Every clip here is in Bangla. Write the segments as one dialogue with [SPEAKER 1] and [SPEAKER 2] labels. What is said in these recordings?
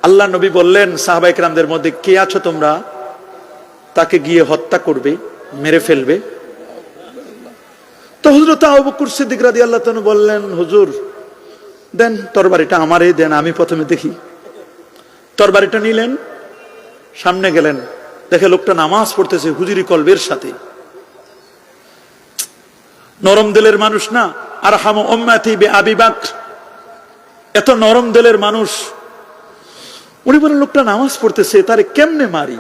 [SPEAKER 1] আল্লাহ নবী বললেন সাহাবায়ে কেরামদের মধ্যে কে আছো তোমরা, তাকে গিয়ে হত্যা করবে, মেরে ফেলবে। তো হযরত আবু বকর সিদ্দিক রাদিয়াল্লাহু তাআলা বললেন, হুজুর দেন তরবারিটা আমারই দেন, আমি প্রথমে দেখি। তরবারিটা নিলেন, সামনে গেলেন, দেখে লোকটা নামাজ পড়তেছে হুজুরি কলবের সাথে। নরম দিলের মানুষ না, আরহামু উম্মতি বিআবি বকর, এত নরম দিলের মানুষ। উনি বলেন লোকটা নামাজ পড়তেছে, তারে কেমনে মারি?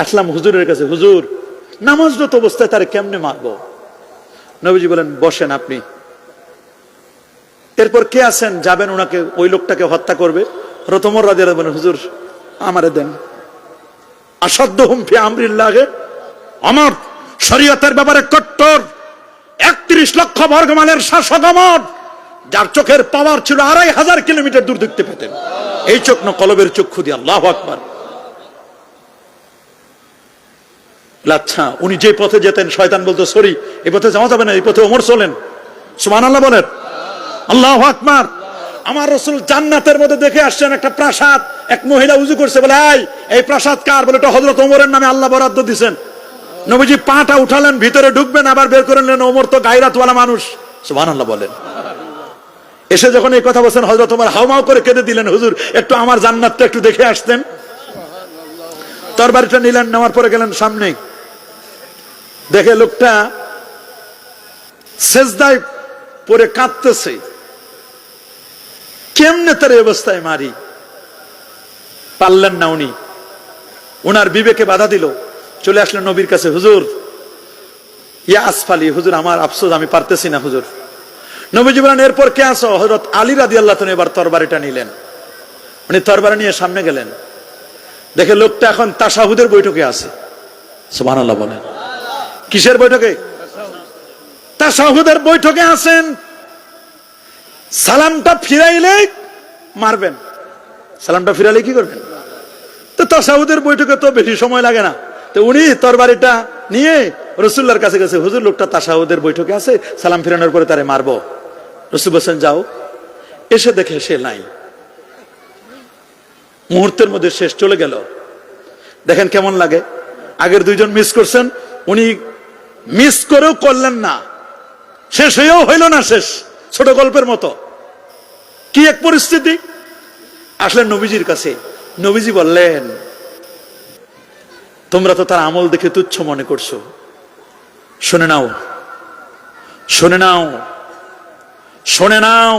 [SPEAKER 1] আসলাম হুজুরের কাছে, হুজুর নামাজরত অবস্থায় তারে কেমনে মারবো? নবীজি বলেন বসেন আপনি। এরপর কে আছেন যাবেন ওনাকে, ওই লোকটাকে হত্যা করবে। হযরত ওমর রাদিয়াল্লাহু আনহু বলেন, হুজুর আমারে দেন। আসাদ্দুহুম ফি আমরিল্লাহ, আমার শরীয়তের ব্যাপারে কট্টর 31 লক্ষ বর্গমাইলের শাসক ওমর, যার চোখের পাওয়ার ছিল 2500 কিলোমিটার দূর দেখতে পেতেন। এই চোখ না, কলবের চক্ষু দিয়ে। আল্লাহু আকবার। আচ্ছা, উনি যে পথে যেতেন শয়তান বলতো সরি, এই পথে যাওয়া যাবে না, এই পথে ওমর চলেন। সুবহানাল্লাহ বলেন, আল্লাহু আকবার। আমার রাসূল জান্নাতের মধ্যে দেখে আসছেন একটা প্রাসাদ, এক মহিলা উযু করছে, বলে এই প্রাসাদ কার? বলে এটা হযরত ওমরের নামে আল্লাহ বরাদ্দ দিবেন। নবীজি পাটা উঠালেন, ভিতরে ঢুকবেন, আবার বের করে নিলেন। ওমর তো গায়রাতওয়ালা মানুষ। সুবহানাল্লাহ বলেন। এসে যখন এই কথা বলছেন, হযরত ওমর হাউমাউ করে কেঁদে দিলেন, হুজুর একটু আমার জান্নাতটা একটু দেখে আসতেন। তরবারিটা নিলেন, নেওয়ার পরে গেলেন সামনে, দেখে লোকটা সেজদায় পড়ে কাঁদতেছে। কেমনে তার এই অবস্থায় মারি? পারলেন না উনি, ওনার বিবেকে বাধা দিল। চলে আসলেন নবীর কাছে, হুজুর ইয়া আসফালি, হুজুর আমার আফসোস, আমি পারতেছি না হুজুর। নবীজি বলেন এরপর কে আছো? হযরত আলী রাদিয়াল্লাহু তাআলা এবার তরবারিটা নিলেন। উনি তরবারি নিয়ে সামনে গেলেন, দেখে লোকটা এখন তাশাহুদের বৈঠকে আছে। সুবহানাল্লাহ বলেন। কিসের বৈঠকে? তাশাহুদের বৈঠকে আছেন। সালামটা ফিরাইলে মারবেন, সালামটা ফিরাইলে কি করবেন? তো তাশাহুদের বৈঠকে তো বেশি সময় লাগে না। তো উনি তরবারিটা নিয়ে রাসূলুল্লাহর কাছে গেছে, হুজুর লোকটা তাশাহুদের বৈঠকে আছে, সালাম ফিরানোর পরে তারে মারবো। রাসূল বলেন যাও। এসে দেখে সে নাই, মুহূর্তের মধ্যে শেষ, চলে গেল। দেখেন কেমন লাগে। আগের দুইজন মিস করছেন, উনি মিস করেও করলেন না, শেষ হয়েও হইল না শেষ। ছোট গল্পের মতো কি এক পরিস্থিতি। আসলেন নবীজির কাছে, নবীজি বললেন তোমরা তো তার আমল দেখে তুচ্ছ মনে করছো, শুনে নাও, শুনে নাও, শুনে নাও।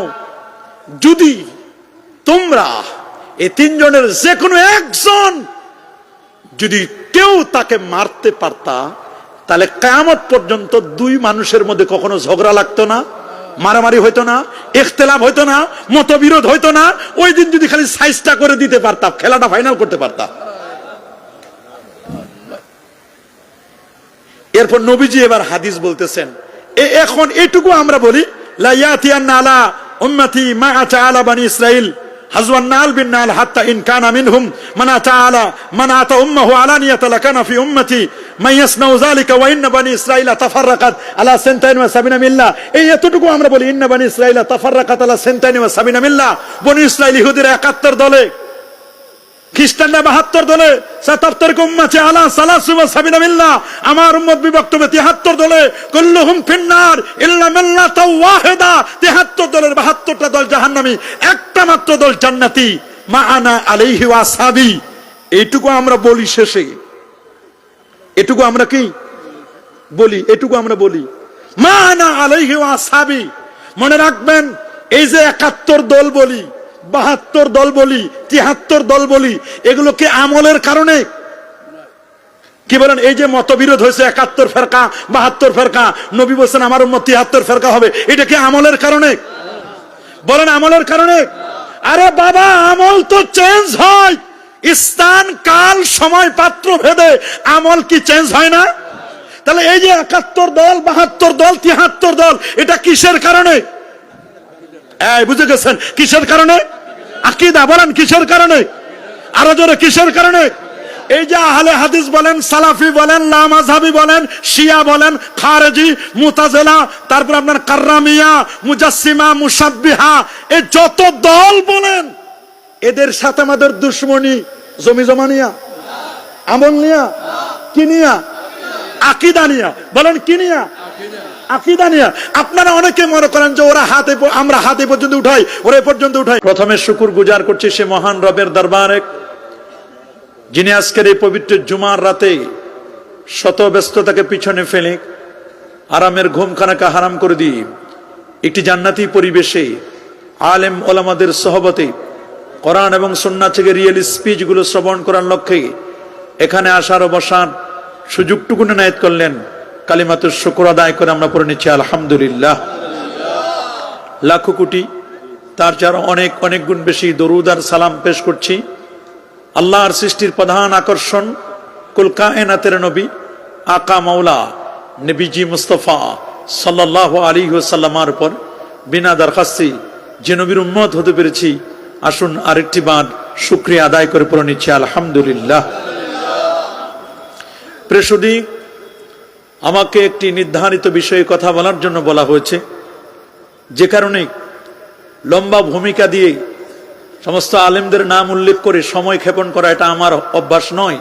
[SPEAKER 1] যদি তোমরা এই তিনজনের যে কোনো একজন যদি কেউ তাকে মারতে পারতা, তাহলে কিয়ামত পর্যন্ত দুই মানুষের মধ্যে কখনো ঝগড়া লাগতো না, মারামারি হইতো না, ইখতিলাফ হইতো না, মতবিরোধ হইতো না। ওই দিন যদি খালি সাইজটা করে দিতে পারতাম, খেলাটা ফাইনাল করতে পারতাম। এরপর নবীজি এবার হাদিস বলতেছেন, এখন এটুকু আমরা বলি, লা ইয়াতিয়ান্না আলা উম্মতি মা আতা আলা বানি ইসরাইল হাজওয়ান নাল বিন নাল হাত্তা ইন কানা মিনহুম মান আতা উম্মাহু আলানিয়াতা লাকানা ফি উম্মতি মান ইয়াসনাউ যালিকা ওয়া ইন্না বানি ইসরাইলা তাফাররাকাত আলা 72 মিল্লাহ। এই এতটুকু আমরা বলি, ইন্না বানি ইসরাইলা তাফাররাকাত আলা 72 মিল্লাহ। বনি ইসরাইল ইহুদিরা 71 দলে, খ্রিস্টানরা 72 দলে, 77 উম্মতি আলা 73 মিল্লাহ। আমার উম্মত বিভক্ত 73 দলে। কুল্লুহুম ফিন্নার ইল্লা মিল্লাতা ওয়াহিদা। 73 দলের 72টা দল জাহান্নামী, একটা মাত্র দল জান্নাতি। মা আনা আলাইহি ওয়া আসহাবি। এইটুকু আমরা বলি শেষে, এটুকু আমরা কি বলি? এটুকু আমরা বলি মা আনা আলাইহি ওয়া আসহাবি। মনে রাখবেন, এই যে 71 দল বলি, 72 দল বলি, 73 দল বলি, এগুলো কি আমলের কারণে? কি বলেন? এই যে মতবিরোধ হয়েছে 71 ফেরকা 72 ফেরকা, নবী বলেছেন আমার উম্মত 73 ফেরকা হবে, এটা কি আমলের কারণে? বলেন আমলের কারণে? আরে বাবা, আমল তো চেঞ্জ হয়, স্থান কাল সময় পাত্র ভেদে আমল কি চেঞ্জ হয় না? তাহলে এই যে 71 দল 72 দল 73 দল, এটা কিসের কারণে? এই বুঝে গেছেন কিসের কারণে? আকীদা বলেন কিসের কারণে? আরো জোরে কিসের কারণে? এই যে আহলে হাদিস বলেন, সালাফি বলেন, লামাযহাবি বলেন, শিয়া বলেন, খারেজি, মুতাজিলা, তারপর আপনার কাররামিয়া, মুজাসসিমা, মুশাব্বিহা, এই যত দল বলেন, এদের সাথে আমাদের দুশ্মনী জমি জমা নিয়া, আমল নিয়া, কি নিয়া? আকীদা নিয়া। বলেন কি নিয়া? আকীদা নিয়া। আপনারা অনেকে মনে করেন যে ওরা হাতে, আমরা হাতে পর্যন্ত উঠাই, ওরা এ পর্যন্ত উঠাই। প্রথমে শুকর গুজার করছি সে মহান রবের দরবারে, যিনি আজকের এই পবিত্র জুমার রাতে শত ব্যস্ততাকে পিছনে ফেলে আরামের ঘুমখানাকে হারাম করে দিয়ে একটি জান্নাতি পরিবেশে আলেম ওলামাদের সহবতে কোরআন এবং সুন্নাহ থেকে রিয়েল স্পিচ গুলো শ্রবণ করার লক্ষ্যে এখানে আসার ও বসার সুযোগটুকু নায়েত করলেন। কালিমাতুশ শুকর আদায় করে আমরা পড়ে নিচ্ছি আলহামদুলিল্লাহ। লাখো কোটি তার যার অনেক অনেক গুণ বেশি দরুদ আর সালাম পেশ করছি আল্লাহর সৃষ্টির প্রধান আকর্ষণ কুল কায়নাতের নবী আকা মাওলা নবীজি মুস্তাফা সাল্লাল্লাহু আলাইহি ওয়াসাল্লামের উপর বিনা দরখাস্তি যে নবীর উম্মত হতে পেরেছি, আসুন আরেকটি বার শুকরিয়া আদায় করে পড়ে নিচ্ছি আলহামদুলিল্লাহ। প্রেসুদি, আমাকে একটি নির্ধারিত বিষয়ে কথা বলার জন্য বলা হয়েছে, যে কারণে লম্বা ভূমিকা দিয়ে সমস্ত আলেমদের নাম উল্লেখ করে সময় ক্ষেপণ করা এটা আমার অভ্যাস নয়,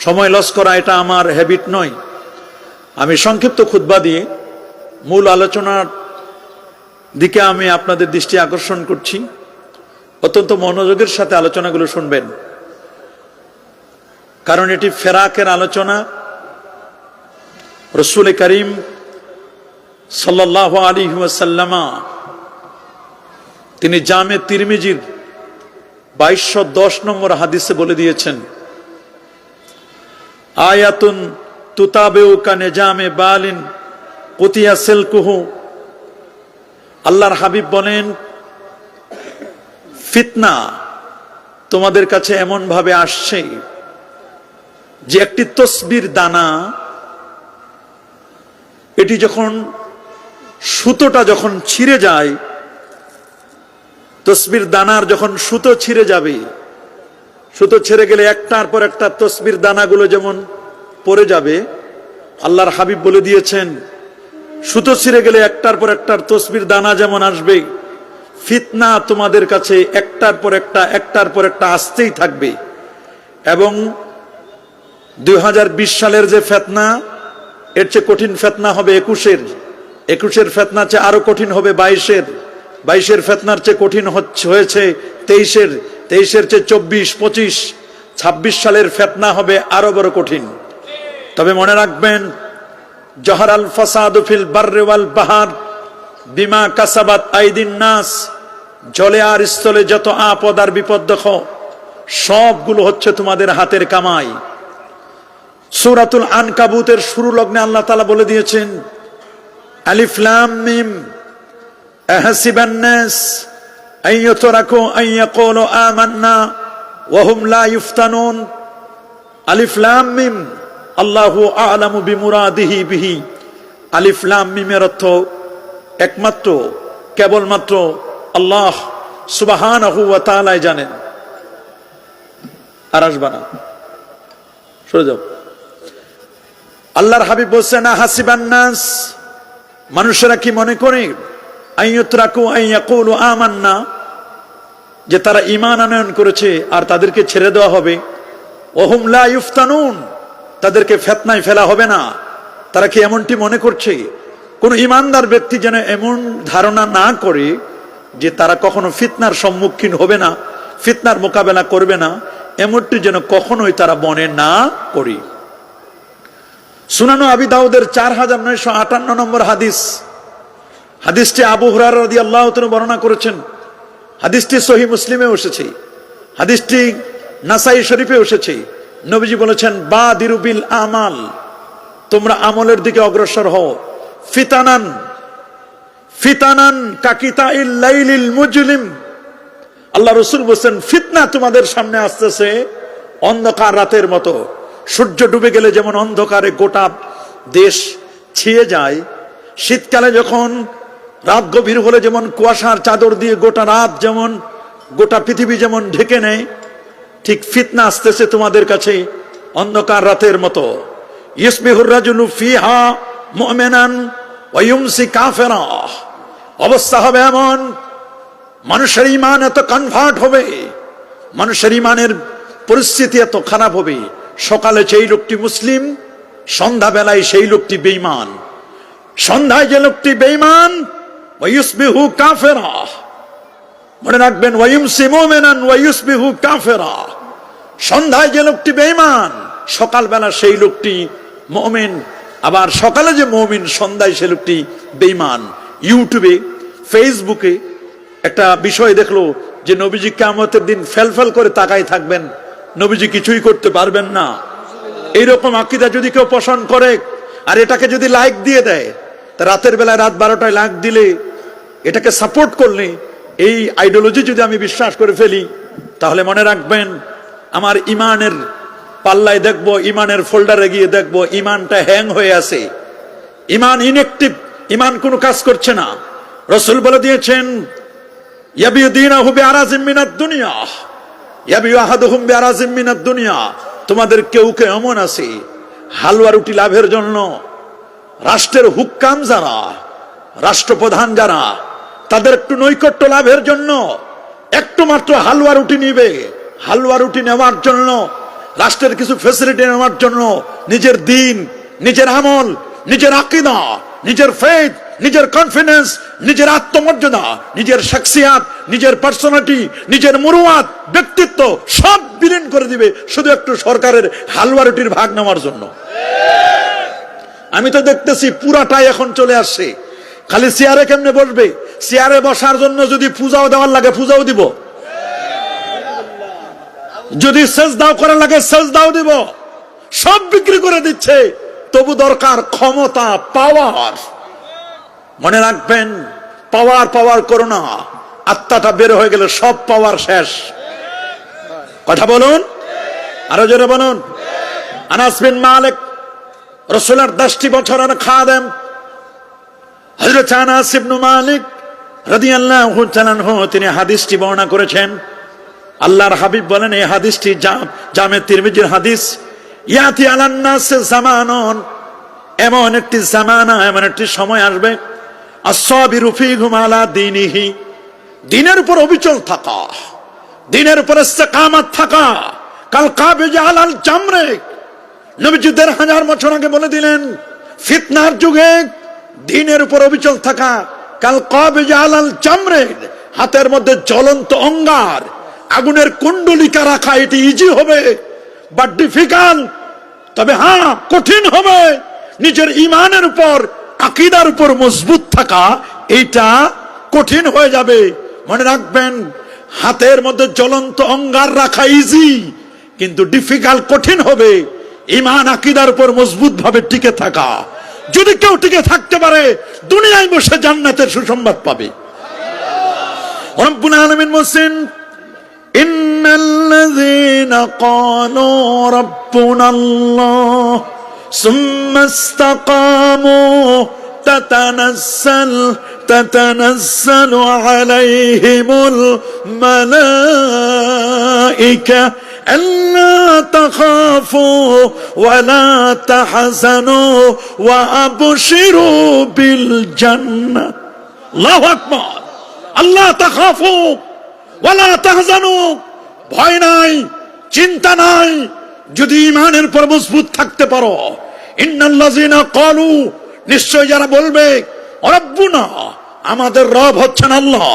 [SPEAKER 1] সময় লস করা এটা আমার হ্যাবিট নয়। আমি সংক্ষিপ্ত খুতবা দিয়ে মূল আলোচনার দিকে আমি আপনাদের দৃষ্টি আকর্ষণ করছি। অত্যন্ত মনোযোগের সাথে আলোচনাগুলো শুনবেন, কারণ এটি ফেরাকের আলোচনা। রাসূল করিম সাল্লাল্লাহু আলাইহি ওয়াসাল্লাম তিনি জামে তিরমিজির 2210 নম্বর হাদিসে বলে দিয়েছেন, আয়াতুন তুতাবেউ কানেজামে বালিন কুতিয়া সিলকুহু। আল্লাহর হাবিব বলেন, ফিতনা তোমাদের কাছে এমন ভাবে আসছে যে একটি তসবির দানা, এটি যখন সুতোটা যখন ছিঁড়ে যায়, তসবির দানার যখন সুতো ছিঁড়ে যাবে, সুতো ছেড়ে গেলে একটার পর একটা তসবির দানাগুলো যেমন পড়ে যাবে, আল্লাহর হাবিব বলে দিয়েছেন সুতো ছিঁড়ে গেলে একটার পর একটার তসবির দানা যেমন আসবে, ফিতনা তোমাদের কাছে একটার পর একটা আসতেই থাকবে। এবং 2020 সালের যে ফিতনা, এর চেয়ে কঠিন ফিতনা হবে 21-এর ফিতনা চেয়ে আরো কঠিন হবে 22-এর ফিতনার চেয়ে কঠিন হয়েছে 23-এর চেয়ে 24, 25, 26 সালের ফিতনা হবে আরো বড় কঠিন। তবে মনে রাখবেন, জহরাল ফাসাদু ফিল বাররি ওয়াল বাহর বিমা কাসাবাত আইদিন নাস, জলে আর স্থলে যত আপদ আর বিপদ দেখো সবগুলো হচ্ছে তোমাদের হাতের কামাই। সূরাতুল আনকাবুতের শুরু লগ্নে আল্লাহ তাআলা বলে দিয়েছেন, আলিফ লাম মিম আহসিবান নাস আইয়ুতরাকু আইয়াকুলু আমান্না ওয়া হুম লা ইফতানুন। আলিফ লাম মিম আল্লাহু আ'লামু বিমুরাদিহি বিহি। আলিফ লাম মিমের অর্থ একমাত্র কেবলমাত্র আল্লাহ সুবহানাহু ওয়া তাআলা জানেন। আর আসবা না, সরে যাও। আল্লাহর হাবিব বলছেন, হাসিবান নাস, মানুষেরা কি মনে করে, আইয়ুতরাকু আইয়াকুলু আমান্না, যে তারা ঈমান আনয়ন করেছে আর তাদেরকে ছেড়ে দেওয়া হবে, ওয়া হুম লা ইফতানুন, তাদেরকে ফিতনায় ফেলা হবে না। তারা কি এমনটি মনে করছে? কোন ঈমানদার ব্যক্তি যেন এমন ধারণা না করে যে তারা কখনো ফিতনার সম্মুখীন হবে না, ফিতনার মোকাবেলা করবে না, এমনটি যেন কখনোই তারা মনে না করি। সুনানো আবি দাউদের 4958 নম্বর হাদিস, হাদিসটি আবু হুরায়রা রাদিয়াল্লাহু তাআলা বর্ণনা করেছেন। হাদিসটি সহিহ মুসলিমে এসেছে, হাদিসটি নাসাই শরীফে এসেছে। নবীজি বলেছেন, বাদিরু বিল আমাল, তোমরা আমলের দিকে অগ্রসর হও। ফিতানান ফিতানান কাকিতাইল লাইলিল মুজলিম, আল্লাহ রাসূল বলেন ফিতনা তোমাদের সামনে আসতেছে অন্ধকার রাতের মতো। সূর্য ডুবে গেলে যেমন অন্ধকারে গোটা দেশ ছিয়ে যায়, শীতকালে যখন রাত গভীর হলে যেমন কুয়াশার চাদর দিয়ে গোটা রাত যেমন গোটা পৃথিবী যেমন ঢেকে নেয়, ঠিক ফিতনা আসতেছে তোমাদের কাছে অন্ধকার রাতের মতো। ইসবিহুর রাজুলু ফিহা মুমিনান ওয়া ইউমসি কাফিরা, অবস্থা হবে এমন মানুষের ঈমান এত কনভার্ট হবে মানুষের ইমানের পরিস্থিতি এত খারাপ হবে, সকালে সেই লোকটি মুসলিম, সন্ধ্যাবেলায় সেই লোকটি বেঈমান। সন্ধ্যায় যে লোকটি বেঈমান, ওয়ায়ুসবিহু কাফেরা, মনে রাখবেন, ওয়ায়ুমসি মুমিনান ওয়ায়ুসবিহু কাফেরা। সন্ধ্যায় যে লোকটি বেঈমান, সকালবেলা সেই লোকটি মুমিন। আবার সকালে যে মুমিন, সন্ধ্যায় সে লোকটি বেঈমান। ইউটিউবে, ফেসবুকে একটা বিষয় দেখলো যে নবীজি কিয়ামতের দিন ফেলফেল করে তাকায় থাকবেন, নবীজি কিছুই করতে পারবেন না। এইরকম আকীদা যদি কেউ পোষণ করে আর এটাকে যদি লাইক দিয়ে দেয়, তা রাতের বেলায় রাত 12টায় লাইক দিলে, এটাকে সাপোর্ট করলে, এই আইডিওলজি যদি আমি বিশ্বাস করে ফেলি, তাহলে মনে রাখবেন আমার ইমানের পাল্লায় দেখবো, ইমানের ফোল্ডারে গিয়ে দেখবো ইমানটা হ্যাং হয়ে আছে, ইমান ইনঅ্যাক্টিভ, ইমান কোনো কাজ করছে না। রাসূল বলে দিয়েছেন, ইয়াবিউ দীনাহু বিআরাজিম মিনাদ দুনিয়া, ইয়াবিউ আহাদুহুম বিআরাজিম মিনাদ দুনিয়া। তোমাদের কেউ কেউ এমন আছে, হালুয়া রুটি লাভের জন্য, রাষ্ট্রের হুক্কাম যারা, রাষ্ট্রপ্রধান যারা, তাদের একটু নৈকট্য লাভের জন্য একটু মাত্র হালুয়া রুটি নিবে। হালুয়া রুটি নেওয়ার জন্য, রাষ্ট্রের কিছু ফ্যাসিলিটি নেওয়ার জন্য নিজের দিন, নিজের আমল, নিজের আকীদা, নিজের ফেথ, নিজের কনফিডেন্স, নিজের আত্মমর্যাদা, নিজের শখসিয়াত, নিজের পার্সোনালিটি, নিজের মুরুয়াত, ব্যক্তিত্ব সব বিলীন করে দিবে শুধু একটু সরকারের হালুয়া রুটির ভাগ নেওয়ার জন্য। আমি তো দেখতেছি পুরাটাই এখন চলে আসছে। খালি চেয়ারে কেমনে বসবে, চেয়ারে বসার জন্য যদি পূজাও দেওয়ার লাগে পূজাও দিব, যদি সেজদাও করার লাগে সেজদাও দিব, সব বিক্রি করে দিচ্ছে। তবু দরকার ক্ষমতা, পাওয়ার। মনে রাখবেন, পাওয়ার পাওয়ার করো না, আত্মাটা বের হয়ে গেলে সব পাওয়ার শেষ। কথা বলুন, আরো জোরে বলুন। আনাস বিন মালিক, রাসূলের 10টি বছরের খাদেম, হযরত আনাস ইবনে মালিক রাদিয়াল্লাহু তাআলা আনহু, তিনি হাদিসটি বর্ণনা করেছেন। আল্লাহর হাবিব বলেন, এই হাদিসটি জামে তিরমিজির হাদিস, ইয়াতি আলান নাস জামানুন, এমন একটি জামানা, এমন একটি সময় আসবে, আস-সাবিরু ফীহুম আলা দীনিহি, দ্বীনের উপর অবিচল থাকা, দ্বীনের উপর ইস্তিকামত থাকা, কাল কাবিজ আলাল জামরে। নবীজি ১৫০০ বছর আগে বলে দিলেন, ফিতনার যুগে দ্বীনের উপর অবিচল থাকা কাল কাবিজ আলাল জামরে, হাতের মধ্যে জ্বলন্ত অঙ্গার, আগুনের কুণ্ডলিকা রাখা, এটি ইজি হবে বাট ডিফিকাল্ট, তবে হ্যাঁ কঠিন হবে। নিজের ইমানের উপর, আকীদার উপর মজবুত থাকা, এইটা কঠিন হয়ে যাবে। মনে রাখবেন, হাতের মধ্যে জ্বলন্ত অঙ্গার রাখা ইজি, কিন্তু ডিফিকাল্ট, কঠিন হবে ইমান আকীদার উপর মজবুত ভাবে টিকে থাকা। যদি কেউ টিকে থাকতে পারে, দুনিয়ায় বসে জান্নাতের সুসংবাদ পাবে। রব্বুল আলামিন বলেন, ইন্নাল্লাযীনা ক্বালু রাব্বুনাল্লাহ সুম্মা ইসতাকামু তাতানাজ্জালু আলাইহিমুল মালাইকা আল্লা তাখাফু ওয়া লা তাহজানু ওয়া আবশিরু বিল জান্নাহ। আল্লাহু আকবার। আল্লা তাখাফু ওয়া লা তাহজানু, ভয় নাই, চিন্তা নাই, যদি ইমানের উপর মজবুত থাকতে পারো। ইন্নাল্লাযীনা ক্বালু, নিশ্চয় যারা বলবে, রব্বুনা, আমাদের রব হচ্ছেন আল্লাহ।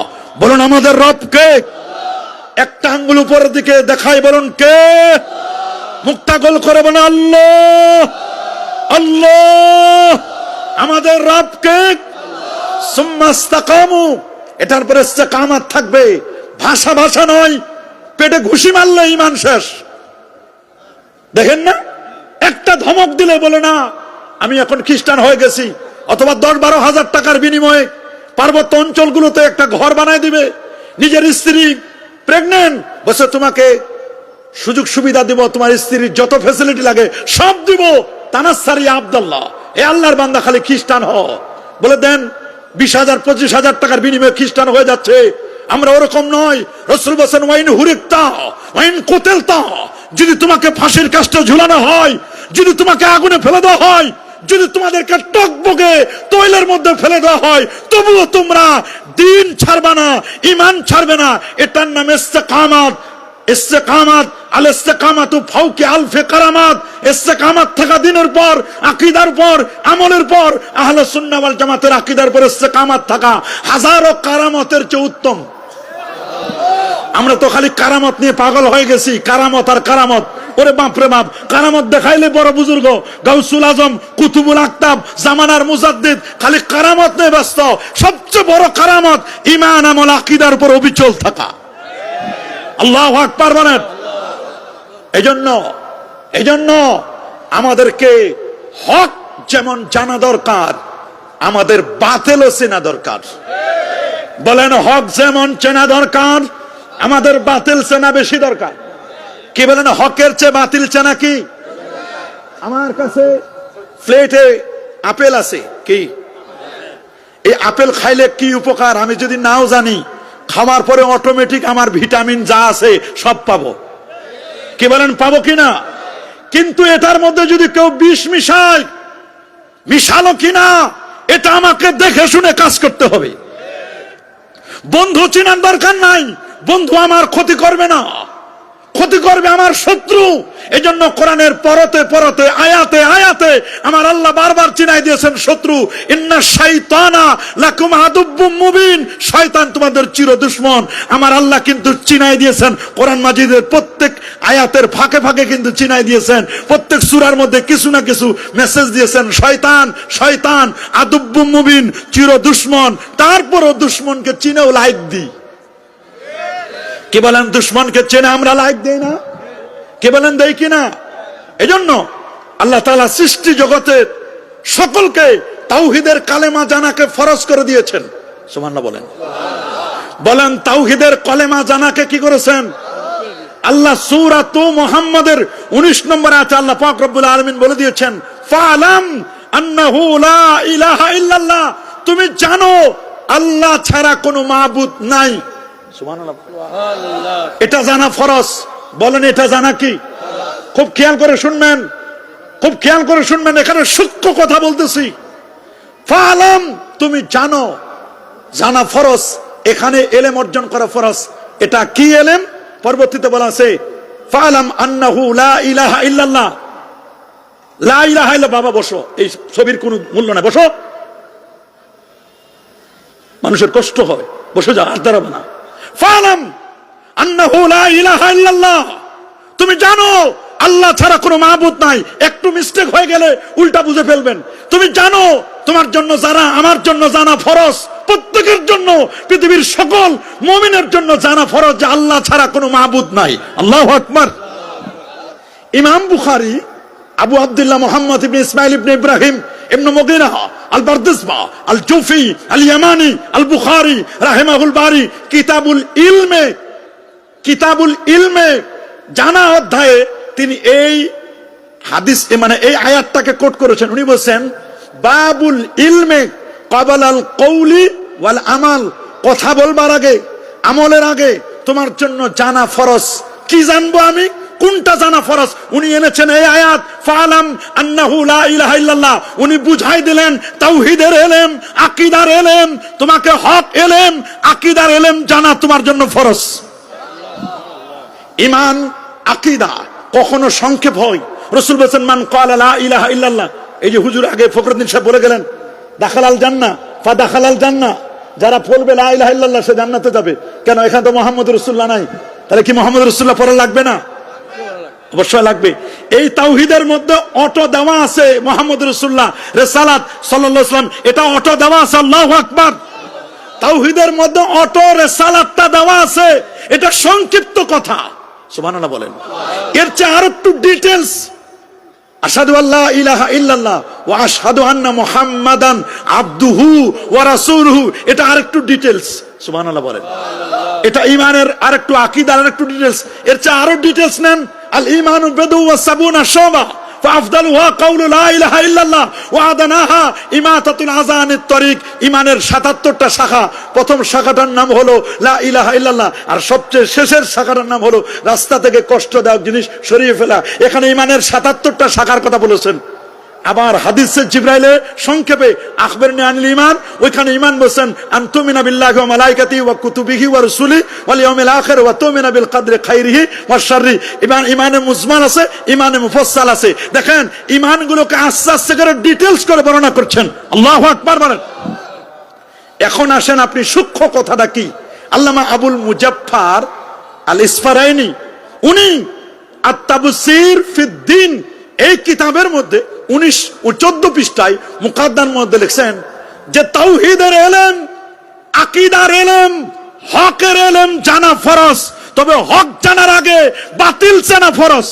[SPEAKER 1] বলুন, আমাদের রব কে? একটা আঙ্গুল উপরের দিকে দেখাই, বলুন কে? মুখটা গোল করে বলুন, আল্লাহ। আল্লাহ আমাদের রব কে? সুম্মা ইসতাকামু, এটার পরে ইস্তিকামত থাকবে। ভাষা ভাষা নয়, পেটে ঘুষি মারলে ঈমান শেষ। দেখেন না, একটা ধমক দিলে বলে না আমি এখন খ্রিস্টান হয়ে গেছি, অথবা ১০-১২ হাজার টাকার বিনিময়ে পার্বত্য অঞ্চলগুলোতে একটা ঘর বানায় দিবে। নিজের স্ত্রী প্রেগন্যান্ট, বসে তোমাকে সুযোগ সুবিধা দিব, তোমার স্ত্রীর যত ফ্যাসিলিটি লাগে সব দিব। তানাসসারি আব্দুল্লাহ, এ আল্লাহর বান্দা খালি খ্রিস্টান হ বলে দেন, ২০,০০০-২৫,০০০ টাকার বিনিময়ে খ্রিস্টান হয়ে যাচ্ছে। আমরা ওরকম নয়। রাসূল বলেন, ওয়াইন হুরিকতা ওয়াইন কুতিলতা, যদি তোমাকে ফাঁসির কাস্টে ঝুলানো হয়, যদি তোমাকে আগুনে ফেলে দেওয়া হয়, যদি তোমাদেরকে টকবগে তৈলের মধ্যে ফেলে দেওয়া হয়, তবুও তোমরা দ্বীন ছাড়বে না, ঈমান ছাড়বে না। এটার নাম ইস্তিকামত। ইস্তেকামাত, আল ইস্তেকামাতু ফাওকা আলফি কারামাত। ইস্তেকামাত থাকা দিনের পর, আকীদার পর, আমলের পর, আহলে সুন্নাহ ওয়াল জামাতের আকীদার পর ইস্তেকামাত থাকা হাজারো কারামতের চেয়ে উত্তম। আমরা তো খালি কারামত নিয়ে পাগল হয়ে গেছি, কারামত আর কারামত। ওরে বাপ রে বাপ, কারামত দেখাইলে বড় বুজুর্গ, গাউসুল আজম, কুতুবুল আকতাব, জামানার মুজাদ্দিদ, খালি কারামত নিয়ে ব্যস্ত। সবচেয়ে বড় কারামত ঈমান, আমল, আকীদার উপর অবিচল থাকা। আল্লাহু আকবার বলেন। এজন্য আমাদেরকে হক যেমন জানা দরকার, আমাদের বাতিলও চেনা দরকার। বলেন, হক যেমন চেনা দরকার, আমাদের বাতিল চেনা বেশি দরকার। কি বলেন, হকের চেয়ে বাতিল চেনা কি? আমার কাছে প্লেটে আপেল আছে, কি এই আপেল খাইলে কি উপকার আমি যদি নাও জানি, খাওয়ার পরে অটোমেটিক আমার ভিটামিন যা আছে সব পাবো। কি বলেন, পাবো কিনা? কিন্তু এটার মধ্যে যদি কেউ বিষ মিশালো কিনা, এটা আমাকে দেখে শুনে কাজ করতে হবে। বন্ধু চিনার দরকার নাই, বন্ধু আমার ক্ষতি করবে না, ক্ষতি করবে আমার শত্রু। এজন্য কোরআনের পরতে পরতে, আয়াতে আয়াতে আমার আল্লাহ বারবার চিনাই দিয়েছেন শত্রু। ইন্না শাইতানা লাকুম আদুব্বুম মুবিন, শয়তান তোমাদের চির দুশমন। আমার আল্লাহ কিন্তু চিনাই দিয়েছেন, কোরআন মাজিদের প্রত্যেক আয়াতের ফাঁকে ফাঁকে কিন্তু চিনাই দিয়েছেন, প্রত্যেক সূরার মধ্যে কিছু না কিছু মেসেজ দিয়েছেন। শয়তান শয়তান আদুব্বুম মুবিন, চির দুশমন। তারপরও দুশমনকে চিনেও লাইক দিই। কি বলেন, দুশমনকে চেনে আমরা লাইক দেই না? কি বলেন, দেই কিনা? এজন্য আল্লাহ তাআলা সৃষ্টি জগতের সকলকে তাওহীদের কালেমা জানাকে ফরজ করে দিয়েছেন। সুবহানাল্লাহ বলেন। বলেন, তাওহীদের কালেমা জানাকে কি করেছেন? আল্লাহ সূরাতু মুহাম্মাদের 19 নম্বর আয়াতে আল্লাহ পাক রব্বুল আলামিন বলে দিয়েছেন, ফালাম আন্নাহু লা ইলাহা ইল্লাল্লাহ, তুমি জানো আল্লাহ ছাড়া কোনো মাবুদ নাই। সুবহানাল্লাহ। এটা জানা ফরজ। বলেন, এটা জানা কি? খুব খেয়াল করে শুনবেন, খুব খেয়াল করে শুনবেন, এখানে সূক্ষ্ম কথা বলতেছি। ফালাম, তুমি জানো, জানা ফরজ। এখানে এলেম অর্জন করা ফরজ। এটা কি এলেম? পরবর্তীতে বলা আছে, ফালাম আন্নাহু লা ইলাহা ইল্লাল্লাহ। লা ইলাহা ইল্লাল্লাহ। বাবা বসো, এই ছবির কোনো মূল্য নাই, বসো। মানুষের কষ্ট হয়, বসে যাও, আর দাঁড়াবে না। ফালাম আন্নাহু লা ইলাহা ইল্লাল্লাহ, তুমি জানো আল্লাহ ছাড়া কোনো মাবুদ নাই। একটু মিস্টেক হয়ে গেলে উল্টা বুঝে ফেলবেন। তুমি জানো, তোমার জন্য জানা, আমার জন্য জানা ফরজ, প্রত্যেকের জন্য, পৃথিবীর সকল মুমিনের জন্য জানা ফরজ যে আল্লাহ ছাড়া কোনো মাবুদ নাই। আল্লাহু আকবার। ইমাম বুখারী আবু আব্দুল্লাহ মুহাম্মদ ইবনে ইসমাইল ইবনে ইব্রাহিম ইবনে মুগিরা আল বারদিসবা আল জুফি আল ইয়ামানি আল বুখারী রাহিমাহুল বারি কিতাবুল ইলমে জানা অধ্যায়ে তিনি এই হাদিস, মানে এই আয়াতটাকে কোট করেছেন। উনি বলেছেন, বাবুল ইলমে ক্বাবলাল কওলি ওয়াল আমাল, কথা বলবার আগে, আমলের আগে তোমার জন্য জানা ফরজ। কি জানবো আমি, কোনটা জানা ফরজ? উনি এনেছেন এই আয়াত, ফালাম আন্নাহু লা ইলাহা ইল্লাল্লাহ। উনি বুঝাই দিলেন তাওহীদের ইলম, আকীদার ইলম, তোমাকে হক ইলম, আকীদার ইলম জানা তোমার জন্য ফরজ। ঈমান, আকীদা কখনো সংক্ষেপ হয়। রাসূল বলেছেন, মান ক্বালা লা ইলাহা ইল্লাল্লাহ, এই যে হুজুর আগে ফখরুদ্দিন সাহেব বলে গেলেন, দাখালাল জান্নাহ ফা দাখালাল জান্নাহ, যারা বলবে লা ইলাহা ইল্লাল্লাহ সে জান্নাতে যাবে। কেন? এখানে তো মুহাম্মদুর রাসূলুল্লাহ নাই, তাহলে কি মুহাম্মদুর রাসূলুল্লাহ পড়া লাগবে না? অবশ্যই লাগবে। এই তাওহীদের মধ্যে অটো দেওয়া আছে মুহাম্মদুর রাসূলুল্লাহ, রিসালাত সাল্লাল্লাহু আলাইহি ওয়াসাল্লাম, এটা অটো দেওয়া আছে। আল্লাহু আকবার। তাওহীদের মধ্যে অটো রিসালাতটা দেওয়া আছে, এটা সংক্ষিপ্ত কথা। সুবহানাল্লাহ বলেন। এর চেয়ে আরো একটু ডিটেইলস, আশহাদু আল্লা ইলাহা ইল্লাল্লাহ ওয়া আশহাদু আন্না মুহাম্মাদান আবদুহু ওয়া রাসূলুহু, এটা আরেকটু ডিটেইলস। সুবহানাল্লাহ বলেন। এটা ঈমানের আরেকটু, আকীদার আরেকটু ডিটেইলস। এর চেয়ে আরো ডিটেইলস নেন, আল ঈমানু বিদউ ওয়া সাবুনা শুবা ফাআফদালুহা কাউলু লা ইলাহা ইল্লাল্লাহ ওয়া আদনাহা ইমাতাতুল আযানিত তরিক। ঈমানের ৭৭টা শাখা, প্রথম শাখাটার নাম হলো লা ইলাহা ইল্লাল্লাহ, আর সবচেয়ে শেষের শাখাটার নাম হলো রাস্তা থেকে কষ্ট দেওয়া জিনিস সরিয়ে ফেলা। এখানে ঈমানের ৭৭টা শাখার কথা বলেছেন। আবার হাদিসে জিবরাইলে সংক্ষেপে আখবিরনি আনিল ঈমান, ওইখানে ঈমান বলেন আনতুমিনা বিল্লাহি ওয়া মালাইকাতিহি ওয়া কুতুবিহি ওয়া রুসুলি ওয়াল ইয়াউমিল আখির ওয়া তুমিনা বিল কদরি খাইরিহি ওয়া শাররি। ঈমানে মুজমাল আছে, ঈমানে মুফাসসাল আছে। দেখেন ঈমানগুলোকে আস্তে আস্তে করে ডিটেইলস করে বর্ণনা করছেন। আল্লাহু আকবার বলেন। এখন আসেন আপনি সূক্ষ্ম কথাটা কি। আল্লামা আবুল মুজাফফর আল ইসফারাইনি উনি আত-তাফসীর ফিদ-দ্বীন এই কিতাবের মধ্যে 14 পৃষ্ঠায় মুকাদ্দার মধ্যে লিখছেন যে তাওহীদের ইলম, আকীদার ইলম, হকের ইলম জানা ফরজ, তবে হক জানার আগে বাতিল চেনা ফরজ।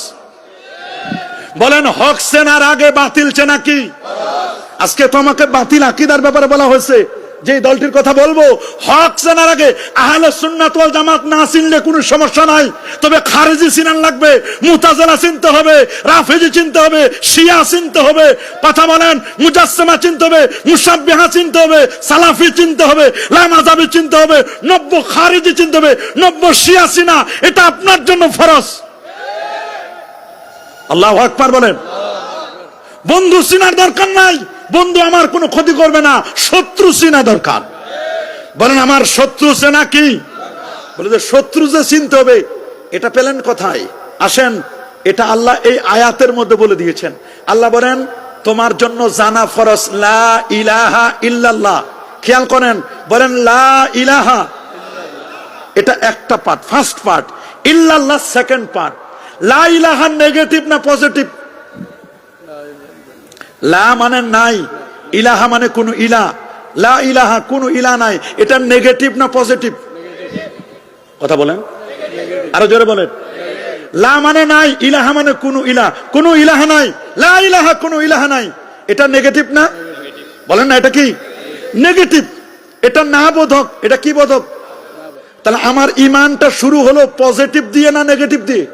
[SPEAKER 1] বলেন হক চেনার আগে বাতিল চেনা কি ফরজ? আজকে তোমাকে বাতিল আকীদার ব্যাপারে বলা হয়েছে, যে দলটির কথা বলবো হক চেনার আগে আহলে সুন্নাত ওয়াল জামাত না চিনলে কোনো সমস্যা নাই, তবে খারিজি চিনান লাগবে, মুতাজিলা চিনতে হবে, রাফিজি চিনতে হবে, শিয়া চিনতে হবে, কথা বলেন মুজাসসিমা চিনতে হবে, মুশাব্বিহা চিনতে হবে, সালাফি চিনতে হবে, লামাযাবি চিনতে হবে, নব্য খারিজি চিনতে হবে, নব্য শিয়া চিনা এটা আপনার জন্য ফরজ। আল্লাহু আকবার বলেন। বন্ধু চিনার দরকার নাই, বন্ধু আমার কোনো ক্ষতি করবে না, শত্রু চিনা দরকার। বলেন আমার শত্রু চেনা কি? বলে যে শত্রু যে চিনতে হবে, এটা পেলেন কোথায়? আসেন, এটা আল্লাহ এই আয়াতের মধ্যে বলে দিয়েছেন। আল্লাহ বলেন তোমার জন্য জানা ফরজ লা ইলাহা ইল্লাল্লাহ। খেয়াল করেন, বলেন লা ইলাহা, এটা একটা পার্ট, ফার্স্ট পার্ট, ইল্লাল্লাহ সেকেন্ড পার্ট। লা ইলাহা নেগেটিভ না পজিটিভ? লা মানে নাই, ইলাহা মানে কোন ইলা, লা ইলাহা কোন ইলা নাই, এটা নেগেটিভ না পজিটিভ? কথা বলেন, আরো জোরে বলেন। লা মানে নাই, ইলাহা মানে কোন ইলা, কোন ইলাহা নাই, লা ইলাহা কোন ইলাহা নাই, এটা নেগেটিভ না? বলেন না এটা কি নেগেটিভ? এটা না বোধক, এটা কি বোধক? তাহলে আমার ঈমানটা শুরু হলো পজিটিভ দিয়ে না নেগেটিভ দিয়ে?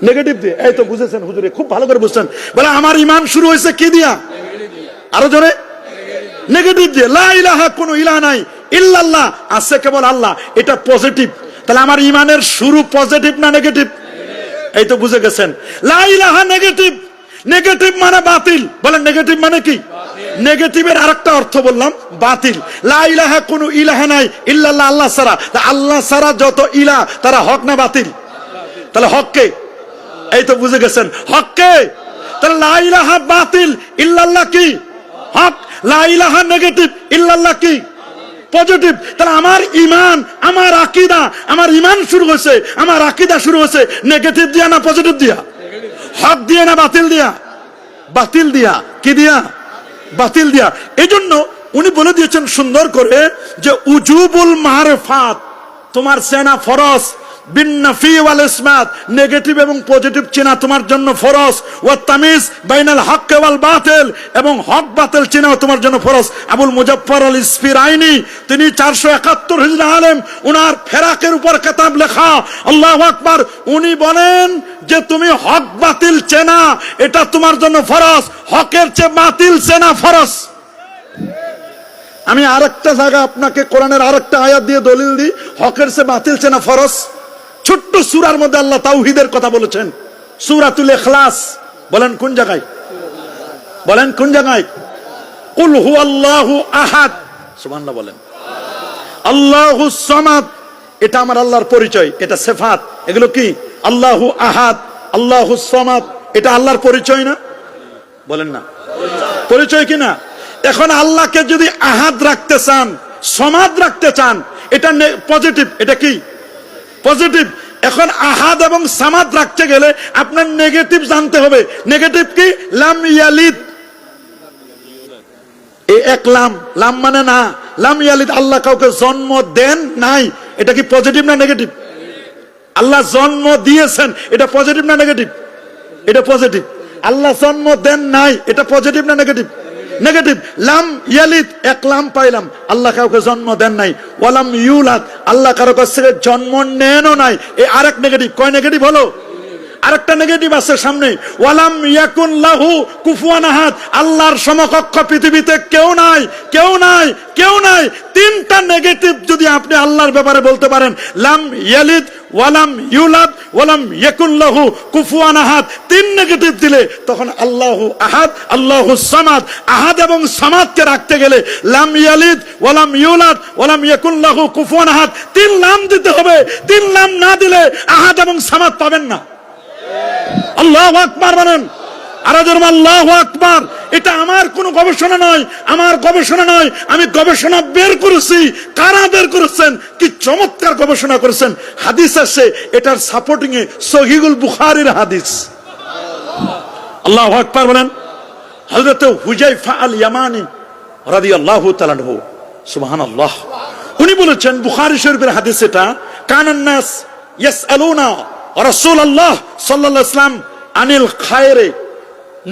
[SPEAKER 1] নেগেটিভ দিয়ে। এই তো বুঝেছেন হুজুরে, খুব ভালো করে বুঝছেন। বলে আমার ঈমান শুরু হয়েছে কি দিয়া? আরো জোরে, নেগেটিভ দিয়ে। লা ইলাহা কোন ইলাহ নাই, ইল্লাল্লাহ আছে কেবল আল্লাহ, এটা পজিটিভ। তাহলে আমার ঈমানের শুরু পজিটিভ না নেগেটিভ? এই তো বুঝে গেছেন। লা ইলাহা নেগেটিভ, নেগেটিভ মানে বাতিল। বলেন নেগেটিভ মানে কি? নেগেটিভের আরেকটা অর্থ বললাম বাতিল। লা ইলাহা কোন ইলাহা নাই ইল্লাল্লাহ, আল্লাহ ছাড়া। আল্লাহ ছাড়া যত ইলাহ তারা হক না বাতিল? তাহলে হককে, এই তো বুঝে গেছেন, হককে। তাহলে লা ইলাহা বাতিল, ইল্লাল্লাহ কি? হক। লা ইলাহা নেগেটিভ, ইল্লাল্লাহ কি? পজিটিভ। তাহলে আমার ঈমান, আমার আকীদা, আমার ঈমান শুরু হয়েছে, আমার আকীদা শুরু হয়েছে নেগেটিভ দিয়া না পজিটিভ দিয়া? হক দিয়ে না বাতিল দিয়া? বাতিল দিয়া। কি দিয়া? বাতিল দিয়া। এজন্য উনি বলে দিয়েছেন সুন্দর করে যে উজুবুল মারিফাত, তোমার চেনা ফরজ, বিন্নাফি ওয়াল ইসমাত, নেগেটিভ এবং পজিটিভ চেনা তোমার জন্য ফরজ। ওয়া তামিজ বাইনাল হক ওয়াল বাতিল, এবং হক বাতিল চেনা তোমার জন্য ফরজ। আবুল মুজাফফর আল ইসফিরাইনি, তিনি 471 হিজরি আলেম, উনার ফেরাকের উপর কিতাব লেখা। আল্লাহু আকবার। উনি বলেন যে তুমি হক বাতিল চেনা এটা তোমার জন্য ফরজ, হকের চেয়ে বাতিল চেনা ফরজ। আমি আরেকটা জায়গা আপনাকে কোরআনের আরেকটা আয়াত দিয়ে দলিল দিই, হকের চেয়ে বাতিল চেনা ফরজ। ছোট্ট সূরার মধ্যে আল্লাহ তাওহীদের কথা বলেছেন, সূরাতুল ইখলাস। বলেন কোন জায়গায়? বলেন কোন জায়গায়? কুল হুয়াল্লাহু আহাদ, সুবহানাল্লাহ বলেন। আল্লাহুস সামাদ, এটা আমার আল্লাহর পরিচয়, এটা সিফাত। এগুলো কি? আল্লাহু আহাদ, আল্লাহুস সামাদ, এটা আল্লাহর পরিচয় না? বলেন না পরিচয় কি না? এখন আল্লাহকে যদি আহাদ রাখতে চান, সমাদ রাখতে চান, এটা পজিটিভ, এটা কি? পজিটিভ। এখন আহাদ এবং সামাদ রাখতে গেলে আপনার নেগেটিভ জানতে হবে। নেগেটিভ কি? লাম ইয়ালিদ, এই এক লাম, লাম মানে না, লাম ইয়ালিদ, আল্লাহ কাউকে জন্ম দেন নাই, এটা কি পজিটিভ না নেগেটিভ? আল্লাহ জন্ম দিয়েছেন, এটা পজিটিভ না নেগেটিভ? এটা পজিটিভ। আল্লাহ জন্ম দেন নাই, এটা পজিটিভ না নেগেটিভ? নেগেটিভ। লাম ইয়ালিদ, এক লাম পাইলাম, আল্লাহ কাউকে জন্ম দেন নাই। ওয়ালাম ইউলাদ, আল্লাহ কারো কাছ থেকে জন্ম নেনও নাই, এই আরেক নেগেটিভ। কয় নেগেটিভ হলো? আরেকটা নেগেটিভ আছে সামনে, ওয়ালাম ইয়াকুন লাহু কুফুয়ান আহাদ, আল্লাহর সমকক্ষ পৃথিবীতে কেউ নাই, কেউ নাই, কেউ নাই। তিনটা নেগেটিভ যদি আপনি আল্লাহর ব্যাপারে বলতে পারেন, লাম ইয়ালিদ ওয়ালাম ইউলাদ ওয়ালাম ইয়াকুল লাহু কুফুয়ান আহাদ, 3 নেগেটিভ দিলে তখন আল্লাহু আহাদ, আল্লাহু সামাদ। আহাদ এবং সামাদকে রাখতে গেলে লাম ইয়ালিদ ওয়ালাম ইউলাদ ওয়ালাম ইয়াকুল লাহু কুফুয়ান আহাদ, 3 নাম দিতে হবে। 3 নাম না দিলে আহাদ এবং সামাদ পাবেন না। আল্লাহু আকবার বলেন, আরজুর আল্লাহু আকবার। এটা আমার কোনো গবেষণা নয়, আমার গবেষণা নয়, আমি গবেষণা বের করেছি। কারা বের করেছেন? কি চমৎকার গবেষণা করেছেন। হাদিস আছে এটার সাপোর্টিং এ সহিহুল বুখারীর হাদিস। আল্লাহু আকবার বলেন। হযরত হুযায়ফা আল ইয়ামানি রাদিয়াল্লাহু তাআলা আনহু, সুবহানাল্লাহ, উনি বলেছেন বুখারী শরীফের হাদিস এটা, কানান নাস ইয়াসআলুনা রাসূলুল্লাহ সাল্লাল্লাহু আলাইহি ওয়াসাল্লাম আনিল খায়রে।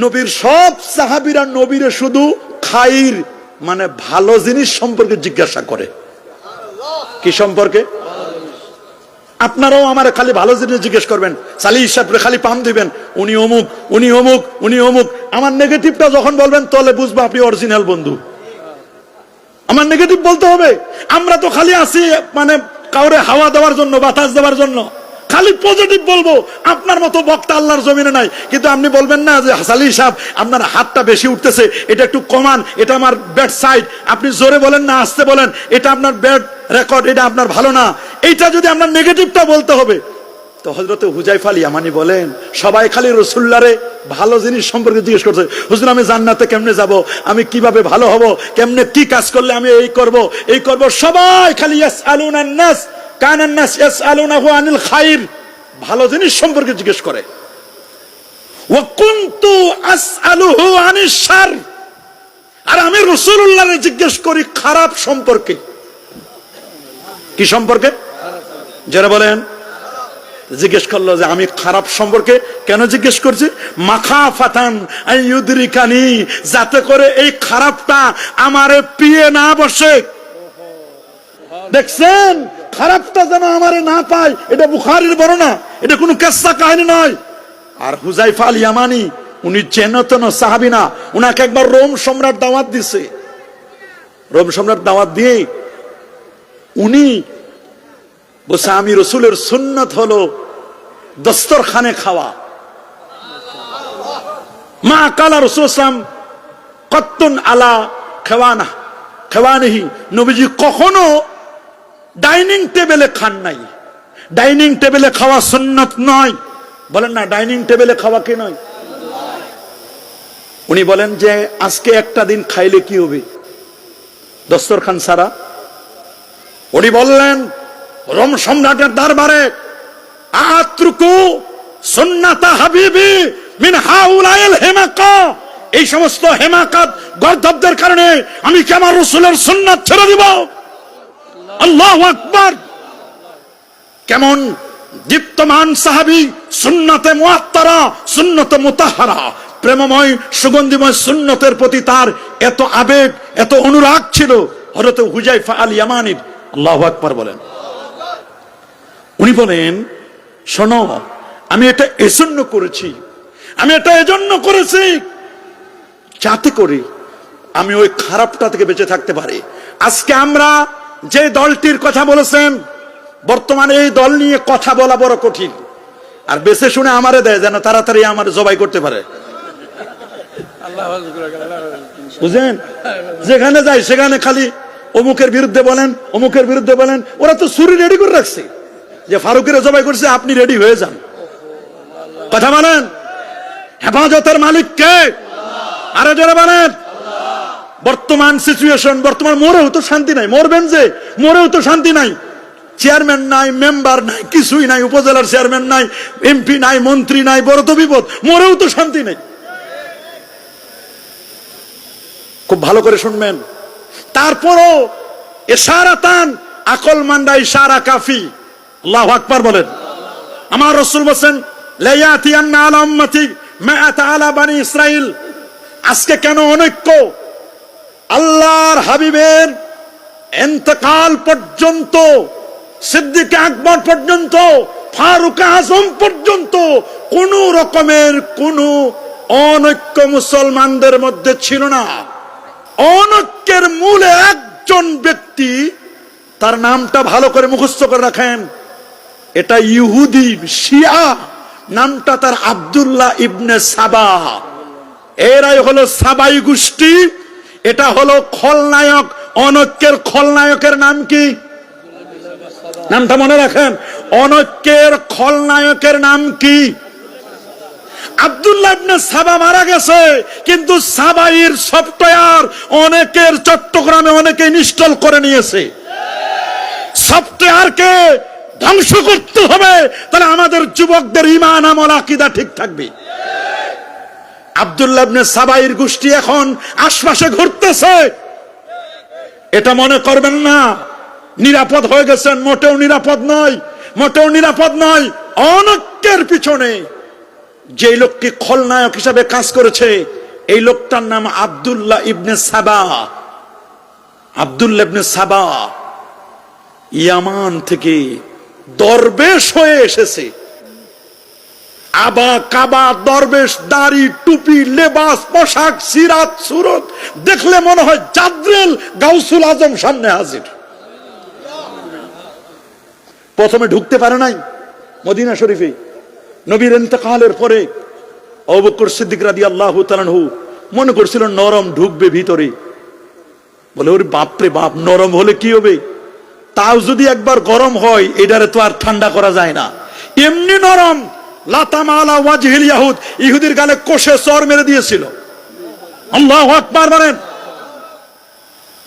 [SPEAKER 1] নবীর সব সাহাবীরা নবীরে শুধু খাইর মানে ভালো জিনিস সম্পর্কে জিজ্ঞাসা করে। কি সম্পর্কে? আপনারাও আমার খালি ভালো জিনিস জিজ্ঞেস করবেন, সালি হিসাবে খালি পাম দিবেন, উনি অমুক, উনি অমুক, উনি অমুক। আমার নেগেটিভটা যখন বলবেন তাহলে বুঝবো আপনি অরিজিনাল বন্ধু। আমার নেগেটিভ বলতে হবে। আমরা তো খালি আসি মানে কাউরে হাওয়া দেওয়ার জন্য, বাতাস দেওয়ার জন্য, খালি পজিটিভ বলবো। আপনার মতো বক্তা আল্লাহর জমিনে নাই। কিন্তু আপনি বলবেন না যে সালি সাহেব আপনার হাতটা বেশি উঠতেছে, এটা একটু কমান, এটা আমার ব্যাড সাইড। আপনি জোরে বলেন না আস্তে বলেন, এটা আপনার ব্যাড রেকর্ড, এটা আপনার ভালো না। এইটা যদি আপনার নেগেটিভটা বলতে হবে। তো হযরত হুযায়ফা আল ইয়ামানি বলেন, সবাই খালি রাসূলুল্লাহরে ভালো জিনিস সম্পর্কে জিজ্ঞেস করছে। হুজুর আমি জান্নাতে কেমনে যাব, আমি কিভাবে ভালো হব, কেমনে কি কাজ করলে আমি এই করব, এই করব। সবাই খালি ইয়াসআলুনান নাস কানান নাস ইয়াসআলুনাহু আনিল খায়র, ভালো জিনিস সম্পর্কে জিজ্ঞেস করে। ওয়া কুনতু আসআলুহু আনিশ শার, আর আমি রাসূলুল্লাহরে জিজ্ঞেস করি খারাপ সম্পর্কে। কি সম্পর্কে? যারা বলেন জিজ্ঞেস করলো যে আমি খারাপ সম্পর্কে কেন জিজ্ঞেস করছি? মাখাফাতান আইয়ুদরিকানি, যাতে করে এই খারাপটা আমারে পিয়ে না বসে। দেখছেন, খারাপটা যেন আমারে না পায়। এটা বুখারীর বর্ণনা, এটা কোনো কিসসা কাহিনী নয়। আর হুযায়ফা আল ইয়ামানি উনি চেনতেন সাহাবী না। উনাকে একবার রোম সম্রাট দাওয়াত দিছে। রোম সম্রাট দাওয়াত দিয়ে উনি বলছে আমি রাসূলের সুন্নাত হলো দস্তরখানে খাওয়া। মা কালা রাসূল সাল্লাল্লাহু আলাইহি ওয়াসাল্লাম কত্তুন আলা খাওয়ানিহি, নবীজি কখনো ডাইনিং টেবিলে খান নাই। ডাইনিং টেবিলে খাওয়া সুন্নাত নয়। বলেন না ডাইনিং টেবিলে খাওয়া কি নয়? উনি বলেন যে আজকে একটা দিন খাইলে কি হবে দস্তরখান সারা। উনি বললেন রোম সম্রাটের দরবারে, আত্রুকু সুন্নাতা হাবিবি মিন হাউলাইল হিমাকা, এই সমস্ত হেমাকাত গর্দবদের কারণে আমি কি আমার রাসূলের সুন্নাত ছেড়ে দিব? আল্লাহু আকবার। কেমন দীপ্তমান সাহাবী, সুন্নাতে মুআত্তারা, সুন্নাতে মুতাহহারা, প্রেমময় সুগন্ধিময় সুন্নতের প্রতি তার এত আবেগ, এত অনুরাগ ছিল হযরত হুযায়ফা আল ইয়ামানির। আল্লাহু আকবার বলেন। উনি বলেন শোনো, আমি এটা এজন্য করেছি, আমি এটা এজন্য করেছি যাতে করে আমি ওই খারাপটা থেকে বেঁচে থাকতে পারি। আজকে আমরা যে দলটির কথা বলেছেন, বর্তমানে এই দল নিয়ে কথা বলা বড় কঠিন। আর বেঁচে শুনে আমারে দেয় যেন তাড়াতাড়ি আমার জবাই করতে পারে। বুঝলেন, যেখানে যায় সেখানে খালি অমুকের বিরুদ্ধে বলেন, অমুকের বিরুদ্ধে বলেন। ওরা তো ছুরি রেডি করে রাখছে যে ফারুকের জবাই করছে, আপনি রেডি হয়ে যান। কথা বলেন, হেফাজতের মালিক কে? আরো যারা বলেন বর্তমান সিচুয়েশন, বর্তমান মোরেও তো শান্তি নাই। মরবেন যে, মোরেও তো শান্তি নাই। চেয়ারম্যান নাই, মেম্বার নাই, কিছুই নাই। উপজেলার চেয়ারম্যান নাই, এমপি নাই, মন্ত্রী নাই, বড় তো বিপদ। মোরেও তো শান্তি নেই। খুব ভালো করে শুনবেন। তারপরও ইশারাতান, আকল মান্ডা ইশারা কাফি। আল্লাহু আকবার বলেন। আমার রাসূল বলেন লা ইয়াতিয়ান্না আলা উম্মতি মা আতা আলা বনি ইসরাইল। আজকে কেন অনৈক্য? আল্লাহর হাবিবের ইন্তেকাল পর্যন্ত, সিদ্দিক আকবর পর্যন্ত, ফারুক আজম পর্যন্ত কোন রকমের কোন অনৈক্য মুসলমানদের মধ্যে ছিল না। অনৈক্যের মূলে একজন ব্যক্তি, তার নামটা ভালো করে মুখস্থ করে রাখেন। এটা ইহুদি শিয়া, নামটা তার আব্দুল্লাহ ইবনে সাবা। এরাই হলো সাবাই গোষ্ঠী। এটা হলো খলনায়ক, অনৈক্যের খলনায়কের নাম কি? নামটা মনে রাখেন, অনৈক্যের খলনায়কের নাম কি? আব্দুল্লাহ ইবনে সাবা মারা গেছে, কিন্তু সাবাইয়ের সফটওয়্যার অনেকের চট্টগ্রামে অনেকে ইনস্টল করে নিয়েছে। সফটওয়্যারকে ধ্বংস করতে হবে, তাহলে আমাদের যুবকদের ঈমান আমল আকীদা ঠিক থাকবে। আব্দুল্লাহ ইবনে সাবাইর গোষ্ঠী এখন আশপাশে ঘুরতেছে। এটা মনে করবেন না নিরাপদ হয়ে গেছেন, মোটেও নিরাপদ নয়, মোটেও নিরাপদ নয়। অনৈক্যের পিছনে যে লোকটি খলনায়ক হিসাবে কাজ করেছে, এই লোকটার নাম আব্দুল্লাহ ইবনে সাবা। আব্দুল্লাহ ইবনে সাবা ইয়ামান থেকে দরবেশ হয়ে এসেছে। আবা কাবা দরবেশ, দাড়ি টুপি লেবাস পোশাক সিরাত সুরত দেখলে মনে হয় জাদ্রেল গাউসুল আজম সামনে হাজির। প্রথমে ঢুকতে পারে নাই মদিনা শরীফে। নবীর ইন্তেকালের পরে আবু বকর সিদ্দিক রাদিয়াল্লাহু তাআলা আনহু মনে করছিল নরম ঢুকবে ভিতরে। বলে ওরে বাপ রে বাপ, নরম হলে কি হবে? তাও যদি একবার গরম হয়, এটারে তো আর ঠান্ডা করা যায় না। এমনি নরম, লাতাম আলা ওয়াজহিল ইয়াহুদ, ইহুদির গালে কষে চর মেরে দিয়েছিল। আল্লাহু আকবার বলেন।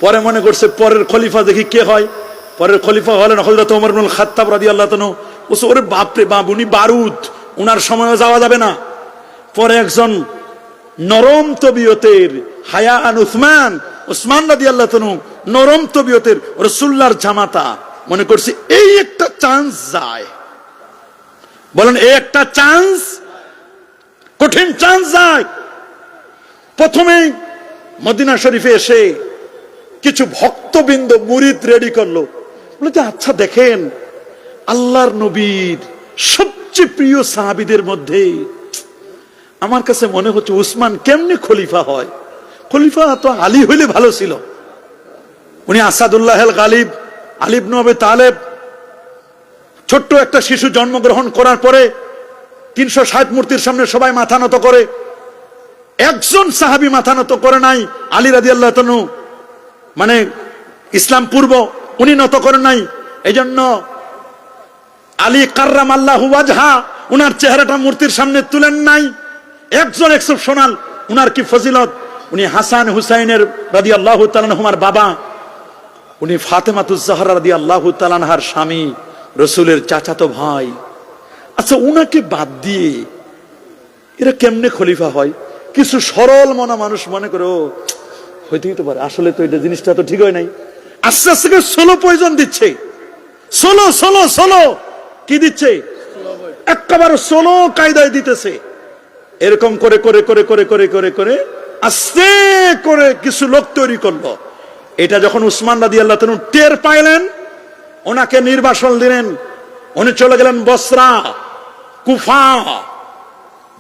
[SPEAKER 1] পরে মনে করছে পরের খলিফা দেখি কে হয়। পরের খলিফা হলেন হযরত ওমর ইবনুল খাত্তাব রাদিয়াল্লাহু তাআলা। ওরে বাপ রে বাপ, উনি বারুদ, উনার সময়ও যাওয়া যাবে না। পরে একজন নরম তবিয়তের হায়া আন উসমান রাদিয়াল্লাহু তাআলা, নরম তবিয়তের রাসূলুল্লাহর জামাতা, মনে করছে এই একটা চান্স যায়। বলেন এই একটা চান্স, কঠিন চান্স যায়। প্রথমে মদিনা শরীফে এসে কিছু ভক্তবৃন্দ মুরিদ রেডি করলো। বলে যে আচ্ছা দেখেন, আল্লাহর নবীর সবচেয়ে প্রিয় সাহাবীদের মধ্যে আমার কাছে মনে হচ্ছে উসমান কেমনে খলিফা হয়? খলিফা তো আলী হইলে ভালো ছিল। উনি আসাদুল্লাহ আল গালিব, আলী ইবনে আবি তালেব। ছোট্ট একটা শিশু জন্মগ্রহণ করার পরে 360 মূর্তির সামনে সবাই মাথা নত করে, একজন সাহাবী মাথা নত করে নাই। আলী রাদিয়াল্লাহু তাআলা, মানে ইসলাম পূর্ব, উনি নত করেন নাই। এই জন্য আলী কাররামাল্লাহু ওয়াজহা, উনার চেহারাটা মূর্তির সামনে তুলেন নাই। একজন এক্সেপশনাল, উনার কি ফজিলত, উনি হাসান হুসাইনের রাদিয়াল্লাহু তাআলা আনহুমার বাবা, উনি ফাতেমাতুজ জাহরা রাদিয়াল্লাহু তাআলা আনহার স্বামী, রাসূলের চাচাতো ভাই। আচ্ছা, উনাকে বাদ দিয়ে এরা কেমনে খলিফা হয়? কিছু সরল মনা মানুষ মনে করে ও হইতেই তো পারে, আসলে তো এটা জিনিসটা তো ঠিক হয় নাই। আস্তে আস্তে সোলো পয়জন দিচ্ছে, সোলো সোলো সোলো কি দিচ্ছে, একেবারে সোলো কায়দায় দিতেছে। এরকম করে করে করে করে করে করে করে আস্তে করে কিছু লোক তৈরি করলো। এটা যখন উসমান রাদিয়াল্লাহু তাআলা টের পাইলেন, ওনাকে নির্বাসন দিলেন। উনি চলে গেলেন বসরা, কুফা।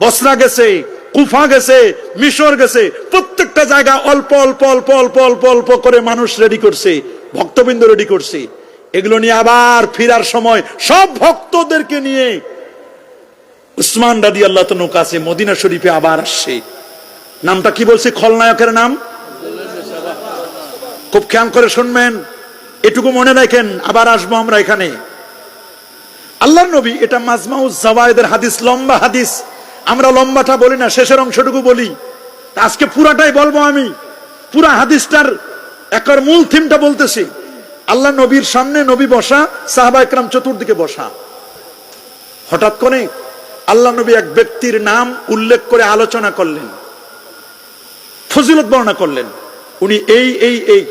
[SPEAKER 1] বসরা গেছে, কুফা গেছে, মিশর গেছে, প্রত্যেকটা জায়গা অল্প অল্প অল্প অল্প অল্প অল্প করে মানুষ রেডি করছে, ভক্তবৃন্দ রেডি করছে। এগুলো নিয়ে আবার ফিরার সময় সব ভক্তদেরকে নিয়ে উসমান রাদিয়াল্লাহু তাআলার কাছে মদিনা শরীফে আবার আসছে। নামটা কি বলছে? খলনায়কের নাম। খুব খেয়াল করে শুনবেন, এটুকু মনে রাখেন, আবার আসবো আমরা এখানে। আল্লাহর নবী, এটা মাজমাউজ জাওয়ায়েদের হাদিস, লম্বা হাদিস। আমরা লম্বাটা বলি না, শেষের অংশটুকু বলি। আজকে পুরাটাই বলবো আমি, পুরা হাদিসটার একর মূল থিমটা বলতেছি। আল্লাহ নবীর সামনে নবী বসা, সাহাবা একরাম চতুর্দিকে বসা। হঠাৎ করে আল্লাহ নবী এক ব্যক্তির নাম উল্লেখ করে আলোচনা করলেন, ফজিলত বর্ণনা করলেন। উনি এই এই এই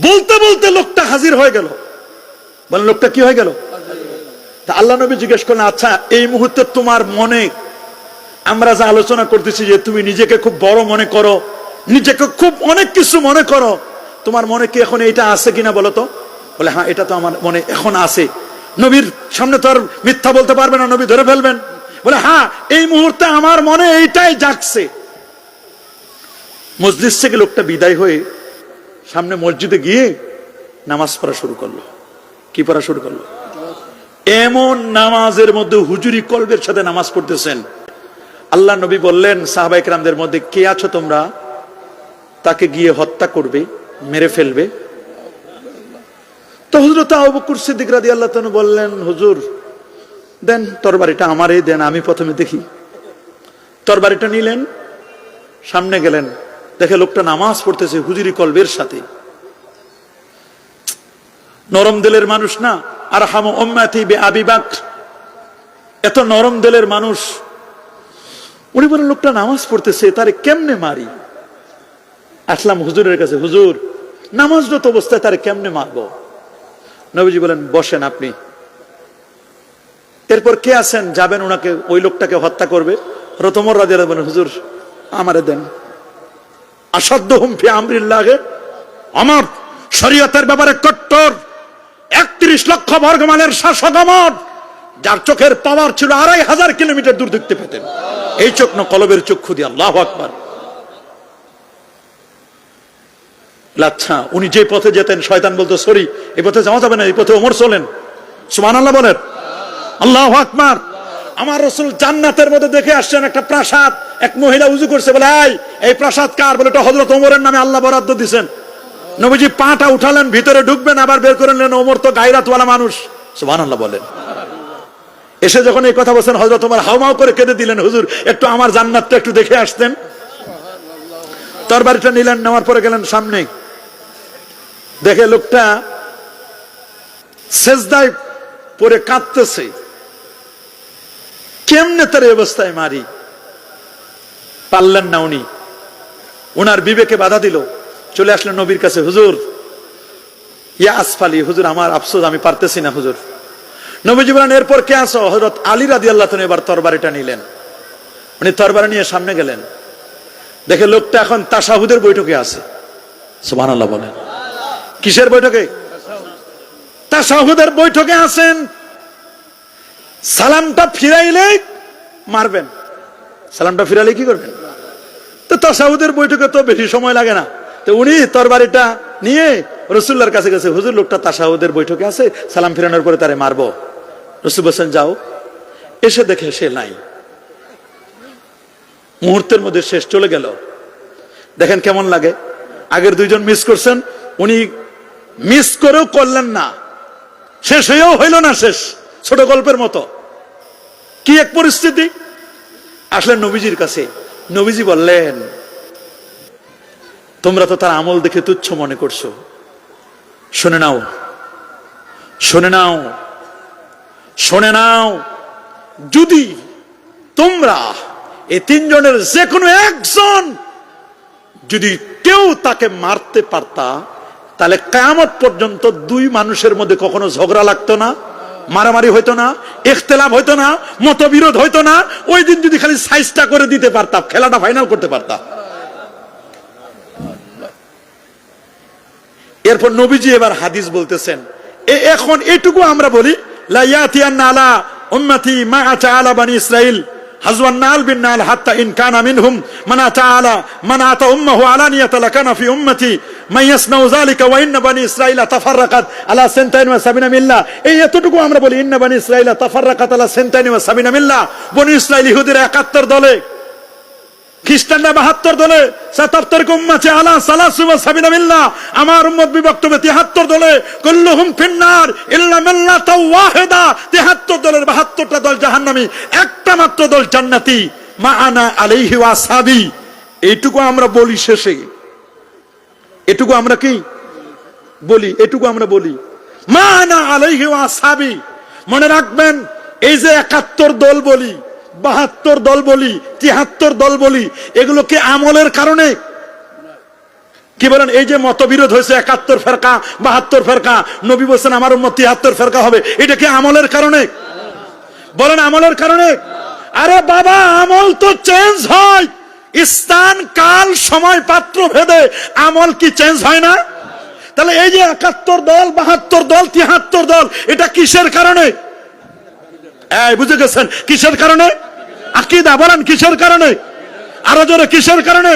[SPEAKER 1] বলতে বলতে লোকটা হাজির হয়ে গেল। বলেন লোকটা কি হয়ে গেল? তা আল্লাহ নবী জিজ্ঞেস করলেন, আচ্ছা এই মুহূর্তে তোমার মনে আমরা যা আলোচনা করতেছি, যে তুমি নিজেকে খুব বড় মনে করো, নিজেকে খুব অনেক কিছু মনে করো, তোমার মনে কি এখন এটা আছে কিনা বলো তো? বলে হ্যাঁ, এটা তো আমার মনে এখন আছে। নবীর সামনে তো আর মিথ্যা বলতে পারবে না, নবী ধরে ফেলবেন। বলে হ্যাঁ, এই মুহূর্তে আমার মনে এইটাই জাগছে। মসজিদ থেকে লোকটা বিদায় হয়ে সামনে মসজিদে গিয়ে নামাজ পড়া শুরু করলো। কি পড়া শুরু করলো? এমন নামাজের মধ্যে হুজুরি কলবের সাথে নামাজ পড়তেছেন। আল্লাহ নবী বললেন সাহাবায়ে কেরামদের মধ্যে কে আছো তোমরা, তাকে গিয়ে হত্যা করবে, মেরে ফেলবে। তো হযরত আবু বকর সিদ্দিক রাদিয়াল্লাহু তাআলা বললেন, হুজুর দেন তরবারিটা আমারই দেন, আমি প্রথমে দেখি। তরবারিটা নিলেন, সামনে গেলেন, দেখে লোকটা নামাজ পড়তেছে হুজুরি কলবের সাথে। নরম দিলের মানুষ না, আরহামু উম্মতি বিআবি বকর, এত নরম দিলের মানুষ। উনি বলেন লোকটা নামাজ পড়তেছে, তারে কেমনে মারি? আসলাম হুজুরের কাছে, হুজুর নামাজরত অবস্থায় তারে কেমনে মারবো? নবীজি বলেন বসেন আপনি। এরপর কে আছেন যাবেন ওনাকে, ওই লোকটাকে হত্যা করবে। হযরত ওমর রাদিয়াল্লাহু আনহু বলেন, হুজুর আমারে দেন। আসাদ্দুহুম ফি আমরিল্লাহ, আমার শরীয়তের ব্যাপারে কট্টর 31 লক্ষ বর্গমাইলের শাসক ওমর, যার চোখের পাওয়ার ছিল 2500 কিলোমিটার দূর দেখতে পেতেন। এই চোখ না, কলবের চক্ষু দিয়ে। আল্লাহু আকবার। আচ্ছা, উনি যে পথে যেতেন শয়তান বলতো সরি, এই পথে যাওয়া যাবে না, এই পথে ওমর চলেন। সুবহানাল্লাহ বলেন, আল্লাহু আকবার। আমার রাসূল জান্নাতের মধ্যে দেখে আসছেন একটা প্রাসাদ, এক মহিলা উযু করছে, বলে এই প্রাসাদ কার? বলে এটা হযরত ওমরের নামে আল্লাহ বরাদ্দ দিবেন। নবীজি পাটা উঠালেন, ভিতরে ঢুকবেন, আবার বের করে নিলেন। ওমর তো গায়রাতওয়ালা মানুষ। সুবহানাল্লাহ বলেন। এসে যখন এই কথা বলছেন, হযরত ওমর হাউমাউ করে কেঁদে দিলেন, হুজুর একটু আমার জান্নাতটা একটু দেখে আসতেন। তরবারিটা নিলেন, নেওয়ার পরে গেলেন সামনে, দেখে লোকটা সেজদায় পড়ে কাঁদতেছে। কেমনে তার এই অবস্থায় মারি? পারলেন না উনি, ওনার বিবেকে বাধা দিল। চলে আসলেন নবীর কাছে, হুজুর ইয়া আসফালি, হুজুর আমার আফসোস, আমি পারতেছি না হুজুর। নবীজি বলেন এরপর কে আছো? হযরত আলী রাদিয়াল্লাহু তাআলা এবার তরবারিটা নিলেন। উনি তরবারি নিয়ে সামনে গেলেন, দেখে লোকটা এখন তাশাহুদের বৈঠকে আছে। সুবহানাল্লাহ বলেন। কিসের বৈঠকে? তাশাহুদের বৈঠকে আছেন। সালামটা ফিরাইলে মারবেন, সালামটা ফিরাইলে কি করবেন? তো তাশাহুদের বৈঠকে তো বেশি সময় লাগে না। তো উনি তরবারিটা নিয়ে রাসূলুল্লাহর কাছে গেছে, হুজুর লোকটা তাশাহুদের বৈঠকে আছে, সালাম ফিরানোর পরে তারে মারবো। রাসূল বলেন যাও। এসে দেখে সে নাই, মুহূর্তের মধ্যে শেষ, চলে গেল। দেখেন কেমন লাগে। আগের দুইজন মিস করছেন, উনি মিস করেও করলেন না, শেষ হয়েও হইল না শেষ। ছোট গল্পের মতো কি এক পরিস্থিতি। আসলেন নবীজির কাছে, নবীজি বললেন তোমরা তো তার আমল দেখে তুচ্ছ মনে করছো, শুনে নাও, শুনে নাও, শুনে নাও। যদি তোমরা এই তিনজনের যে কোনো একজন যদি কেউ তাকে মারতে পারতা, তাহলে কিয়ামত পর্যন্ত দুই মানুষের মধ্যে কখনো ঝগড়া লাগতো না, মারামারি হইতো না, ইখতিলাফ হইতো না, মতবিরোধ হইতো না। ওই দিন যদি খালি সাইজটা করে দিতে পারতাম, খেলাটা ফাইনাল করতে পারতাম। এরপর নবীজি এবার হাদিস বলতেছেন, এখন এটুকু আমরা বলি, লা ইয়াতিয়ান্না আলা উম্মতি মা আতা আলা বানি ইসরাইল হাজওয়ান নাল বিন নাল হাত্তা ইন কানা মিনহুম মান আতা উম্মাহু আলানিয়াতা লাকানা ফি উম্মতি মান ইয়াসনাউ যালিকা ওয়া ইন্না বানি ইসরাইলা তাফাররাকাত আলা 72 মিল্লা। এই এতটুকু আমরা বলি, ইন্না বানি ইসরাইলা তাফাররাকাত আলা 72 মিল্লা। বনি ইসরাইল ইহুদিরা 71 দলে, খ্রিস্টানরা 72 দলে, 77 উম্মতি আলা 73 মিল্লা। আমার উম্মত বিভক্ত 73 দলে, কুল্লুহুম ফিন্নার ইল্লা মিল্লাতা ওয়াহিদা। 73 দলের 72টা দল জাহান্নামী, একটা মাত্র দল জান্নাতি। মা আনা আলাইহি ওয়া আসহাবি। এইটুকু আমরা বলি শেষে, এটুকু আমরা কি বলি? এটুকু আমরা বলি মা আনা আলাইহি ওয়া আসহাবি। মনে রাখবেন, এই যে 71 দল বলি, 72 দল বলি, 73 দল বলি, এগুলো কি আমলের কারণে? কি বলেন? এই যে মতবিরোধ হয়েছে 71 ফেরকা 72 ফেরকা, নবী বলেছেন আমার উম্মত 73 ফেরকা হবে, এটা কি আমলের কারণে? বলেন আমলের কারণে? আরে বাবা, আমল তো চেঞ্জ হয়, স্থান কাল সময় পাত্র ভেদে আমল কি চেঞ্জ হয় না? তাহলে এই যে 71 দল 72 দল 73 দল, এটা কিসের কারণে? এই বুঝে গেছেন কিসের কারণে? আকীদা। বলেন কিসের কারণে? আরো জোরে কিসের কারণে?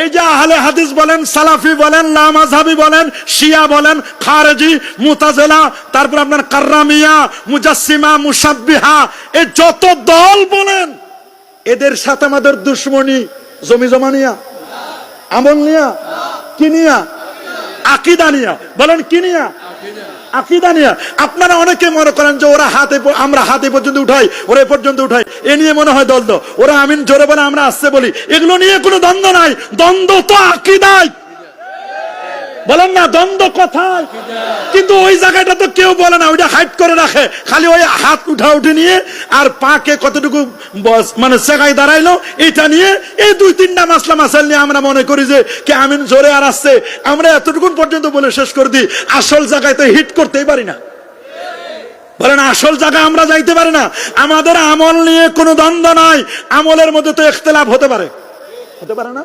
[SPEAKER 1] এই যে আহলে হাদিস বলেন, সালাফি বলেন, লামাযহাবি বলেন, শিয়া বলেন, খারেজি, মুতাজিলা, তারপর আপনার কাররামিয়া, মুজাসসিমা, মুশাব্বিহা, এই যত দল বলেন, এদের সাথে আমাদের দুশমনি জমি জমা নিয়া, আমল নিয়া, কি নিয়া? আকীদা নিয়া। বলেন কি নিয়া? আকীদা নিয়া। আপনারা অনেকে মনে করেন যে ওরা হাতে, আমরা হাতে পর্যন্ত উঠাই, ওরা এ পর্যন্ত উঠাই, এ নিয়ে মনে হয় দ্বন্দ্ব। ওরা আমিন জোরে বলে, আমরা আসছে বলি, এগুলো নিয়ে কোনো দ্বন্দ্ব নাই। দ্বন্দ্ব তো আকীদায়। বলেন না দ্বন্দ্ব কোথায়? কিন্তু ওই জায়গাটা তো কেউ বলে না, ওইটা হাইড করে রাখে, খালি ওই হাত উঠা উঠে নিয়ে আর পাকে কতটুকু মানে সেগাই দাঁড়াইলো এটা নিয়ে, এই দুই তিনটা মাসলা মাসাল নিয়ে আমরা মনে করি যে কে আমিন জোরে আর আসছে, আমরা এতটুকু পর্যন্ত বলে শেষ করে দিই। আসল জায়গায় তো হিট করতেই পারি না। বলেন আসল জায়গায় আমরা যাইতে পারি না। আমাদের আমল নিয়ে কোনো দ্বন্দ্ব নাই, আমলের মধ্যে তো ইখতিলাফ হতে পারে, হতে পারে না?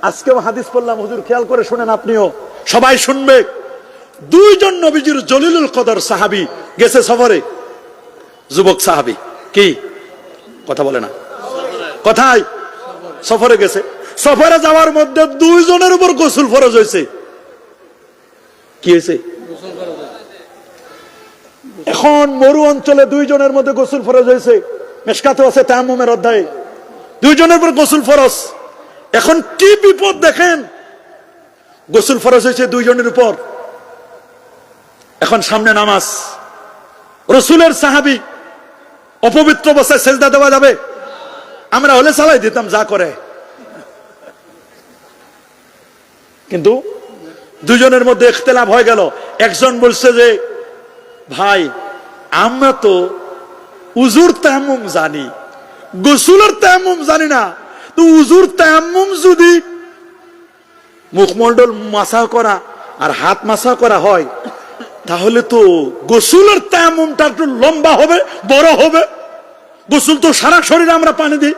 [SPEAKER 1] আজকেও হাদিস পড়লাম, হুজুর খেয়াল করে শুনেন, আপনিও সবাই শুনবে। দুইজন নবীজির জলিলুল কদর সাহাবী গেছে সফরে, যুবক সাহাবী, কি কথা বলে না, কোথায়? সফরে গেছে। সফরে যাওয়ার মধ্যে দুইজনের উপর গোসল ফরজ হয়েছে। কি হয়েছে? এখন মরু অঞ্চলে দুইজনের মধ্যে গোসল ফরজ হয়েছে। মিশকাতে আছে তায়াম্মুমের অধ্যায়ে, দুইজনের উপর গোসল ফরজ। এখন কি বিপদ দেখেন, গোসল ফরজ হয়েছে দুইজনের উপর, এখন সামনে নামাজ। রাসূলের সাহাবী, অপবিত্র অবস্থায় সেজদা দেওয়া যাবে? আমরা হলে চালাই দিতাম যা করে, কিন্তু দুজনের মধ্যে ইখতিলাফ হয়ে গেল। একজন বলছে যে ভাই আমরা তো উজুর তায়াম্মুম জানি, গোসলের তায়াম্মুম জানি না, তো উজুর তায়াম্মুম যদি মুখমণ্ডল মাসা করা আর হাত মাসা করা হয়, তাহলে তো গোসলের তায়াম্মুমটা একটু লম্বা হবে, বড় হবে। গোসল তো সারা শরীরে আমরা পানি দিই।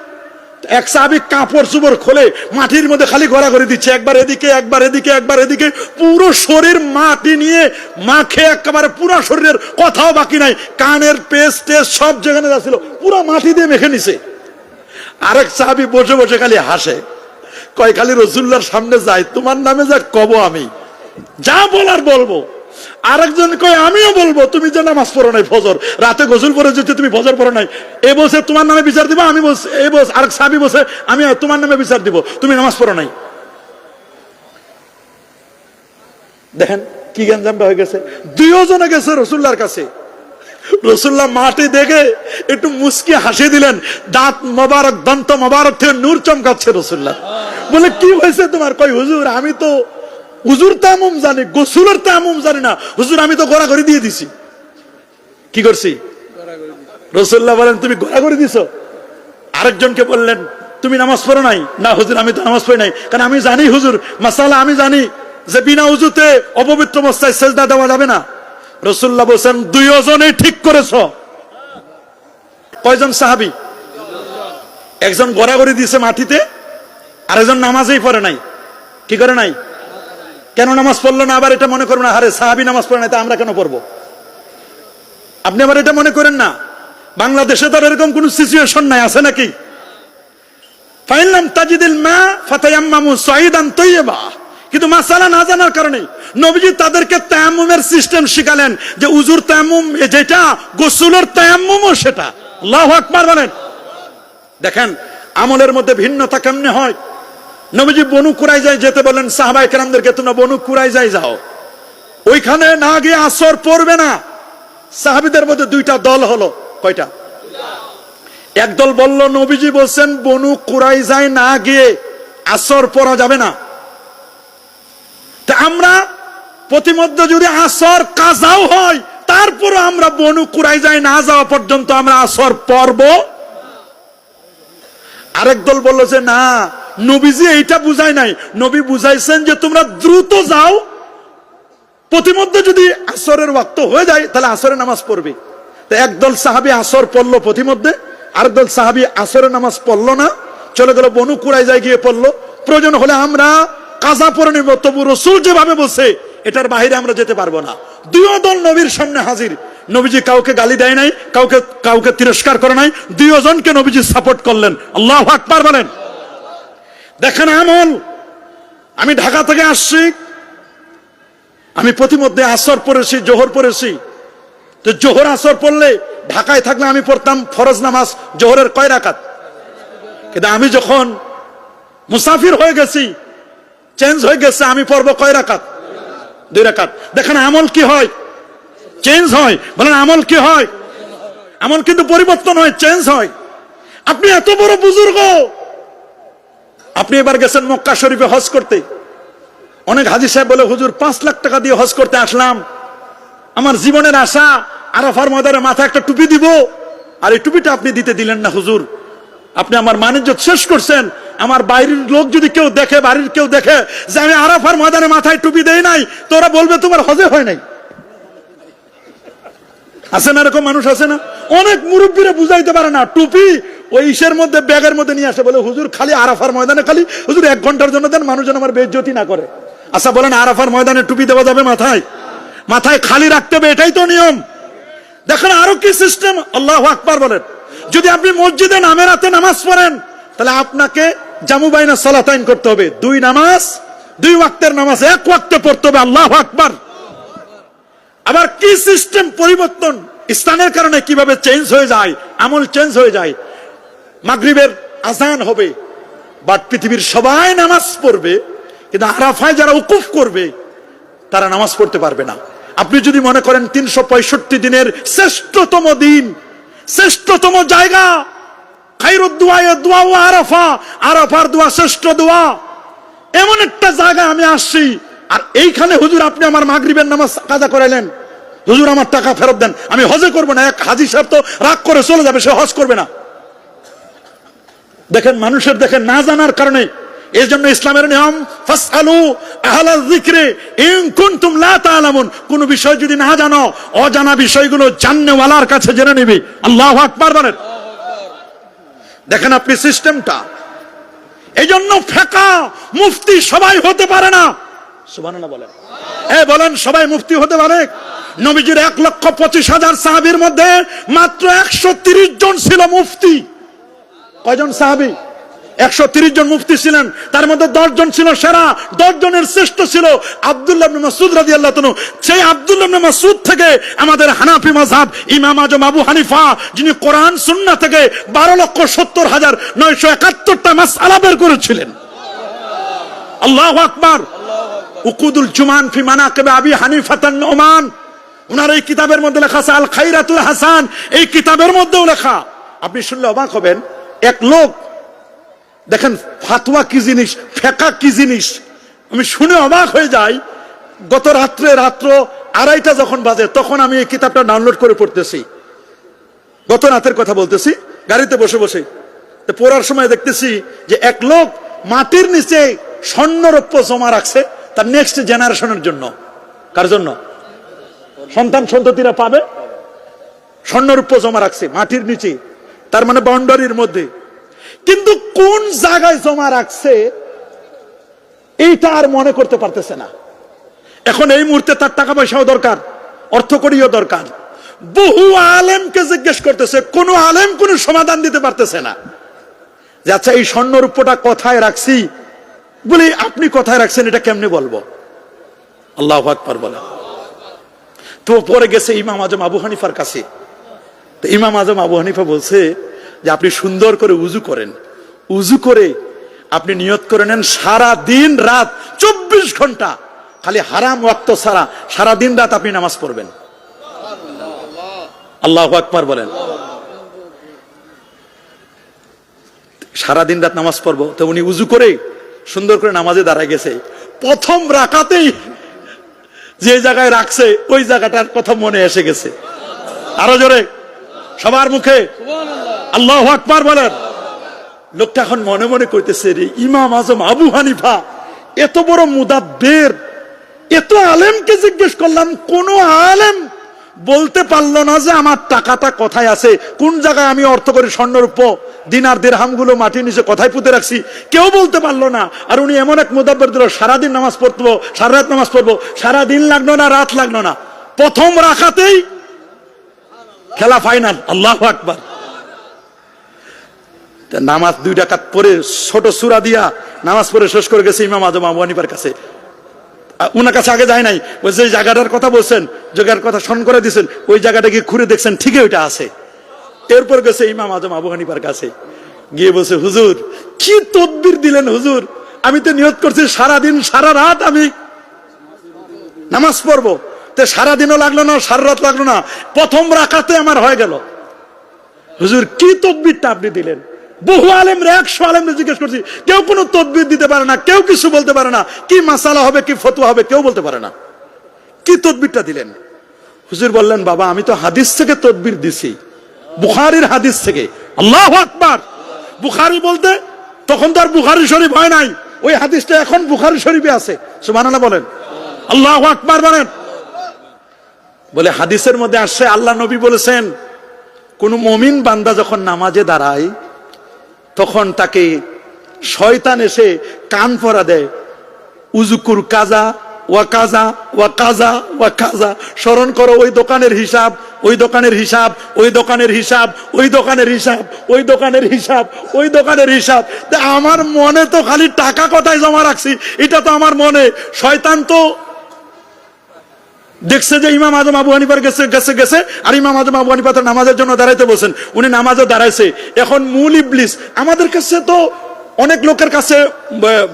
[SPEAKER 1] এক সাহাবী কাপড় চোপড় খোলে মাটির মধ্যে খালি গড়াগড়ি দিচ্ছে, একবার এদিকে একবার এদিকে একবার এদিকে, পুরো শরীর মাটি নিয়ে মাখে একেবারে পুরো শরীরের কোথাও বাকি নাই, কানের পেস্ট টেস্ট সব যেখানে যাচ্ছিল পুরো মাটি দিয়ে মেখে নিছে। আরেক সাহাবী বসে বসে খালি হাসে, কয় খালি রাসূলুল্লাহর সামনে যাই, তোমার নামে যা কব আমি, যা বলার বলবো। আরেকজন কয় আমিও বলবো, তুমি যে নামাজ পড়ো নাই ফজর, রাতে গোসল করে যেতে তুমি ফজর পড়ো নাই, এ বলছে তোমার নামে বিচার দিব, আমি বলছি এই বলছে, আরেক সাহাবী বলছে আমি তোমার নামে বিচার দিব, তুমি নামাজ পড়ো নাই। দেখেন কি গঞ্জামটা হয়ে গেছে। দুইজনে গেছে রাসূলুল্লাহর কাছে, রাসূলুল্লাহ মাটি দেখে একটু মুস্কি হাসি দিলেন, দাঁত মোবারক, দন্ত মোবারক থেকে নূর চমকাচ্ছে। রাসূলুল্লাহ বলে কি হয়েছে তোমার? কই হুজুর আমি তো হুজুর তায়াম্মুম জানি, গোসলের তায়াম্মুম জানি না হুজুর, আমি তো গড়াগড়ি দিয়ে দিছি। কি করছি? রাসূলুল্লাহ বলেন তুমি গড়াগড়ি দিছো। আরেকজনকে বললেন তুমি নামাজ পড়ো নাই? না হুজুর আমি তো নামাজ পড়ি নাই, কারণ আমি জানি হুজুর মাসালা, আমি জানি যে বিনা উযুতে অপবিত্র অবস্থায় সেজদা দেওয়া যাবে না। রাসূলুল্লাহ বলেন দুইজনেই ঠিক করেছো। কয়জন সাহাবী? একজন গড়াগড়ি দিয়েছে মাটিতে, আরেকজন নামাজই পড়ে নাই। কি করে নাই? কেন নামাজ পড়লো না? আবার এটা মনে করবো না আরে সাহাবী নামাজ পড়ে নাই তা আমরা কেন পড়বো। আপনি আবার এটা মনে করেন না, বাংলাদেশে তো এরকম কোন সিচুয়েশন নাই, আছে নাকি? ফাইনলাম তাজিদিল মা ফাতায়াম্মামু সাইদান তাইয়্যিবা। কিন্তু মাসালা না জানার কারণে নবীজি তাদেরকে তায়াম্মুমের সিস্টেম শিখালেন, যে উজুর তায়াম্মুম যেটা, গোসলের তায়াম্মুমও সেটা। আল্লাহু আকবার বলেন। দেখেন আমলের মধ্যে ভিন্নতা কেমনে হয়। নবীজি বনু কুরাইজায় যেতে বলেন সাহাবায়ে কেরামদেরকে, তোমরা বনু কুরাইজায় যাও, ওইখানে না গিয়ে আসর পড়বে না। সাহাবীদের মধ্যে দুইটা দল হলো। কয়টা? একদল বলল নবীজি বলছেন বনু কুরাইজায় না গিয়ে আসর পড়া যাবে না, তা আমরা প্রতিমধ্যে যদি আসর কাজাও হয় তারপরে আমরা বনু কুরাইজায় না যাওয়া পর্যন্ত আমরা আসর পড়ব। আরেক দল বলল যে না, নবীজি এইটা বুঝাই নাই, নবী বুঝাইছেন যে তোমরা দ্রুত যাও, প্রতিমধ্যে যদি আসরের ওয়াক্ত হয়ে যায় তাহলে আসরের নামাজ পড়বে। তো একদল সাহাবী আসর পড়লো প্রতিমধ্যে, আরেক দল সাহাবী আসরের নামাজ পড়লো না, চলে গেল বনু কুরাইজায় গিয়ে পড়লো। প্রয়োজন হলে আমরা কাজা পড়ে নিব, তবু রাসূল যেভাবে বলছে এটার বাইরে আমরা যেতে পারবো না। দুই দল নবীর সামনে হাজির। নবীজি কাউকে গালি দেয় নাই, কাউকে তিরস্কার করে নাই, দুইজনকে নবীজি সাপোর্ট করলেন। আল্লাহু আকবার বলেন। দেখেন আমল আমি ঢাকা থেকে আসছি, আমি প্রতিমধ্যে আসর পড়েছি, জোহর পড়েছি। তো জোহর আসর পড়লে ঢাকায় থাকলে আমি পড়তাম ফরজ নামাজ জোহরের কয় রাকাত। কিন্তু আমি যখন মুসাফির হয়ে গেছি, চেঞ্জ হয়ে গেছে, আমি পড়বো কয় রাকাত? 2 রাকাত। দেখেন আমল কি হয়, চেঞ্জ হয়। বলেন আমল কি হয়? আমল কিন্তু পরিবর্তন হয়, চেঞ্জ হয়। আপনি এত বড় বুজুর্গ, আপনি এবার গেছেন মক্কা শরীফে হজ করতে। অনেক হাজী সাহেব বলে, হুজুর 5 লাখ টাকা দিয়ে হজ করতে আসলাম, আমার জীবনের আশা আরাফার ময়দানে মাথায় একটা টুপি দিব, আর এই টুপিটা আপনি দিতে দিলেন না হুজুর। আপনি আমার মানিজ্যত শেষ করছেন। আমার বাইরের লোক যদি কেউ দেখে, বাড়ির কেউ দেখে যে আমি আরাফার ময়দানে মাথায় টুপি দেই নাই, তো ওরা বলবে তোমার হজে হয় নাই। আছে না এরকম মানুষ? আছে না? অনেক মুরব্বীরা বুঝাইতে পারে না, টুপি ওই ইসের মধ্যে, ব্যাগের মধ্যে নিয়ে আসে, বলে হুজুর খালি আরাফার ময়দানে খালি হুজুর 1 ঘন্টার জন্য দেন, মানুষ যেন আমার বেইজ্জতি না করে। আচ্ছা বলেন, আরাফার ময়দানে টুপি দেওয়া যাবে মাথায়? মাথায় খালি রাখতে হবে, এটাই তো নিয়ম। দেখেন আরো কি সিস্টেম। আল্লাহু আকবার বলেন। যদি আপনি মসজিদে নামের রাতে নামাজ পড়েন, তাহলে আপনাকে জামু বাইনা সালাতাইন করতে হবে। 2 নামাজ, 2 ওয়াক্তের নামাজ 1 ওয়াক্তে পড়তে হবে। আল্লাহু আকবার। আবার কি সিস্টেম পরিবর্তন, ইসলামের কারণে কিভাবে চেঞ্জ হয়ে যায়, আমল চেঞ্জ হয়ে যায়। মাগরিবের আজান হবে, বাট পৃথিবীর সবাই নামাজ পড়বে, কিন্তু আরাফায় যারা উকুফ করবে তারা নামাজ পড়তে পারবে না। আপনি যদি মনে করেন 365 দিনের শ্রেষ্ঠতম দিন, শ্রেষ্ঠতম জায়গা, খায়রুদ দুআ দুআ আরাফা, আরাফার দোয়া শ্রেষ্ঠ দোয়া, এমন একটা জায়গায় আমি আসছি, আর এইখানে হুজুর আপনি আমার মাগরিবের নামাজ কাজা করাইলেন, হুজুর আমার টাকা ফেরত দেন, আমি হজে করবো না। এক হাজী সাহেব তো রাগ করে চলে যাবে, সে হজ করবে না। দেখেন মানুষের, দেখেন না জানার কারণে। এই জন্য ইসলামের নিয়ম, ফাসআলু আহলাল যিকরি ইন কুনতুম লা তা'লামুন। কোন বিষয় যদি না জানো, অজানা বিষয়গুলো জাননেওয়ালার কাছে জেনে নিবি। আল্লাহু আকবার বলেন। দেখেন আপনি সিস্টেমটা। এই জন্য ফিকহ মুফতি সবাই হতে পারে না। সুবহানাল্লাহ বলেন। বলেন সবাই মুফতি হতে পারে? নবীজির 1,25,000 সাহাবীর মধ্যে মাত্র 130 জন ছিল মুফতি। কয়জন সাহাবী? 130 জন মুফতি ছিলেন। তার মধ্যে 10 জন ছিল সেরা, 10 জনের শ্রেষ্ঠ ছিল আব্দুল্লাহ ইবনে মাসউদ রাদিয়াল্লাহু তাআলা। সেই আব্দুল্লাহ ইবনে মাসউদ থেকে আমাদের হানাফি মাযহাব ইমাম আজম আবু হানিফা, যিনি কোরআন সুন্নাহ থেকে 12,70,971টা মাসআলা বের করেছিলেন। আল্লাহু আকবার। উকুদুল জুমান ফি মানাকিব আবি হানিফা আন-নুমান, ওনার এই কিতাবের মধ্যে লেখা আছে আল খায়রাতুল হাসান, এই কিতাবের মধ্যেও লেখা। আপনি শুনলে অবাক হবেন। এক লোক, দেখেন ফাতোয়া কি জিনিস, ফিকহ কি জিনিস, আমি শুনে অবাক হয়ে যাই। গত রাত্র 2:30 যখন বাজে, তখন আমি এই কিতাবটা ডাউনলোড করে পড়তেছি। গত রাতের কথা বলতেছি, গাড়িতে বসে বসে তো পড়ার সময় দেখতেছি যে এক লোক মাটির নিচে স্বর্ণরৌপ্য জমা রাখছে তার নেক্সট জেনারেশনের জন্য। কার জন্য? সন্তান সন্ততিরা পাবে। স্বর্ণরৌপ্য জমা রাখছে মাটির নিচে, তার মানে বাউন্ডারির মধ্যে। কিন্তু কোন জায়গায় জমা রাখছে এইটা আর মনে করতে পারতেছে না। এখন এই মুহূর্তে তার টাকা পয়সাও দরকার, অর্থকড়িও দরকার। বহু আলেমকে জিজ্ঞেস করতেছে, কোন আলেম কোন সমাধান দিতে পারতেছে না। যে আচ্ছা এই স্বর্ণরূপটা কোথায় রাখছি, বলি আপনি কোথায় রাখছেন এটা কেমনে বলবো? আল্লাহু আকবার বলে। তো পরে গেছে ইমাম আজম আবু হানিফার কাছে। তো ইমাম আজম আবু হানিফা বলছে যে আপনি সুন্দর করে উযু করেন, উযু করে আপনি নিয়ত করে নেন সারা দিন রাত 24 ঘন্টা খালি হারাম ওয়াক্ত ছাড়া সারা দিন রাত আপনি নামাজ পড়বেন। আল্লাহু আকবার বলেন। সারা দিন রাত নামাজ পড়বো। তো উনি উযু করে সুন্দর করে নামাজে দাঁড়ায় গেছে। প্রথম রাকাতেই যে জায়গায় রাখছে ওই জায়গাটার কথা মনে এসে গেছে। আরো জোরে সবার মুখে আল্লাহু আকবার বলেন। লোকটা এখন মনে মনে কইতেছে, রে ইমাম আজম আবু হানিফা এত বড় মুদাব্বির, এত আলেমকে জিজ্ঞেস করলাম, কোন আলেম বলতে পারলো না যে আমার টাকাটা কোথায় আছে, কোন জায়গায় আমি অর্থ করে স্বর্ণরূপ দিনার দিরহাম গুলো মাটির নিচে কোথায় পুঁতে রাখছি, কেউ বলতে পারলো না। আর উনি এমন এক মুদাব্বির দিল, সারাদিন নামাজ পড়বো, সারা রাত নামাজ পড়বো, সারাদিন লাগলো না, রাত লাগলো না, প্রথম রাকাতেই খেলা ফাইনাল। আল্লাহু আকবার। নামাজ 2 রাকাত পরে ছোট সূরা দিয়া নামাজ পড়ে শেষ করে গেছে ইমাম আজম আবু হানিফার কাছে। উনার কাছে আগে যায় নাই, ওই যে জায়গাটার কথা বলছেন, জায়গার কথা স্মরণ করে দিচ্ছেন, ওই জায়গাটা গিয়ে ঘুরে দেখছেন ঠিকই ওইটা আছে। এরপর গেছে ইমাম আজম আবু হানিফার কাছে, গিয়ে বলছে হুজুর কি তদবির দিলেন হুজুর, আমি তো নিয়ত করছি সারাদিন সারা রাত আমি নামাজ পড়বো, তো সারাদিনও লাগলো না সারা রাত লাগলো না, প্রথম রাকাতে আমার হয়ে গেল। হুজুর কি তদবিরটা আপনি দিলেন? বহু আলেমরা 100 আলেমরা জিজ্ঞেস করছি, কেউ কোনো তদবির দিতে পারে না, কেউ কিছু বলতে পারে না, কি মাসালা হবে কি ফতোয়া হবে কেউ বলতে পারে না, কি তদবিরটা দিলেন? হুজুর বললেন বাবা আমি তো হাদিস থেকে তদবির দিছি, বুখারীর হাদিস থেকে। আল্লাহু আকবার। বুখারী বলতে তখন তো আর বুখারী শরীফ হয় নাই, ওই হাদিসটা এখন বুখারী শরীফে আছে। সুবহানাল্লাহ বলেন, আল্লাহু আকবার বলেন। বলে হাদিসের মধ্যে আসছে আল্লাহ নবী বলেছেন কোন মুমিন বান্দা যখন নামাজে দাঁড়ায় তখন তাকে শয়তান এসে কান পরা দেয়, উযকুর কাজা ওয়া কাজা ওয়া কাজা ওয়া কাজা, স্মরণ করো ওই দোকানের হিসাব, ওই দোকানের হিসাব, ওই দোকানের হিসাব, ওই দোকানের হিসাব, ওই দোকানের হিসাব, ওই দোকানের হিসাব। আমার মনে তো খালি টাকা কোথায় জমা রাখছি এটা তো আমার মনে, শয়তান তো দেখছে যে ইমাম আজম আবু হানিফার গেছে গেছে গেছে, আর ইমাম আজম আবু হানিফা তো নামাজের জন্য দাঁড়াইতে বলছেন, উনি নামাজও দাঁড়াইছে। এখন মূল ইবলিস আমাদের কাছে তো অনেক লোকের কাছে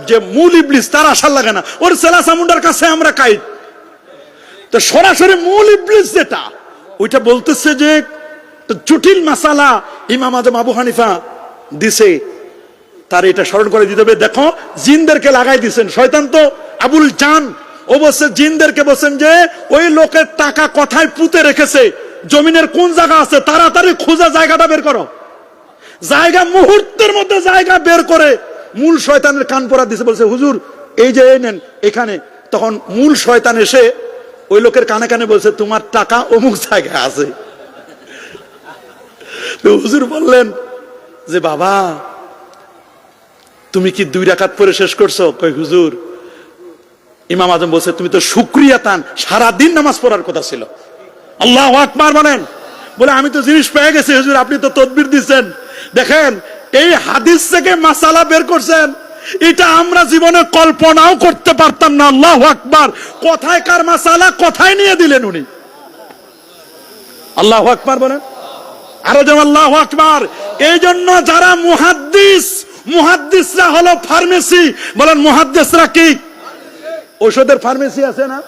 [SPEAKER 1] যে মূল ইবলিস তার আশার লাগে না, ওর সেলা সামুন্ডার কাছে আমরা কাই, তো সরাসরি মূল ইবলিস যেটা ওইটা বলতেছে যে জটিল মাসালা ইমাম আজম আবু হানিফা দিছে, তার এটা স্মরণ করে দিতে হবে। দেখো জিনদেরকে লাগাই দিছেন, শয়তান তো আবুল জান ও বলছে জিনদেরকে বলছেন যে ওই লোকের টাকা কোথায় পুঁতে রেখেছে, জমিনের কোন জায়গা আছে, তাড়াতাড়ি খোঁজা জায়গাটা বের করো। জায়গা মুহূর্তের মধ্যে জায়গা বের করে মূল শয়তানের কান পরা দিছে, বলছে হুজুর এই যে এই নেন এখানে। তখন মূল শয়তান এসে ওই লোকের কানে কানে বলছে তোমার টাকা অমুক জায়গায় আছে। তো হুজুর বললেন যে বাবা তুমি কি 2 রাকাত পরে শেষ করছো? কই হুজুর। ইমাম আজম বলছে তুমি তো শুকরিয়া তান, সারাদিন নামাজ পড়ার কথা ছিল। আল্লাহু আকবার বলেন। বলে আমি তো জিনিস পেয়ে গেছি হুজুর, আপনি তো তদবির দিচ্ছেন। দেখেন এই হাদিস থেকে মাসালা বের করছেন, এটা আমরা জীবনে কল্পনাও করতে পারতাম না। আল্লাহু আকবার। কোথায় কার মাসালা কোথায় নিয়ে দিলেন উনি। আল্লাহু আকবার বলেন, আরো যেমন আল্লাহু আকবার। এই জন্য যারা মুহাদ্দিসরা হলো ফার্মেসি, বলেন মুহাদ্দিসরা কি? ঔষধের ফার্মেসি আছে না,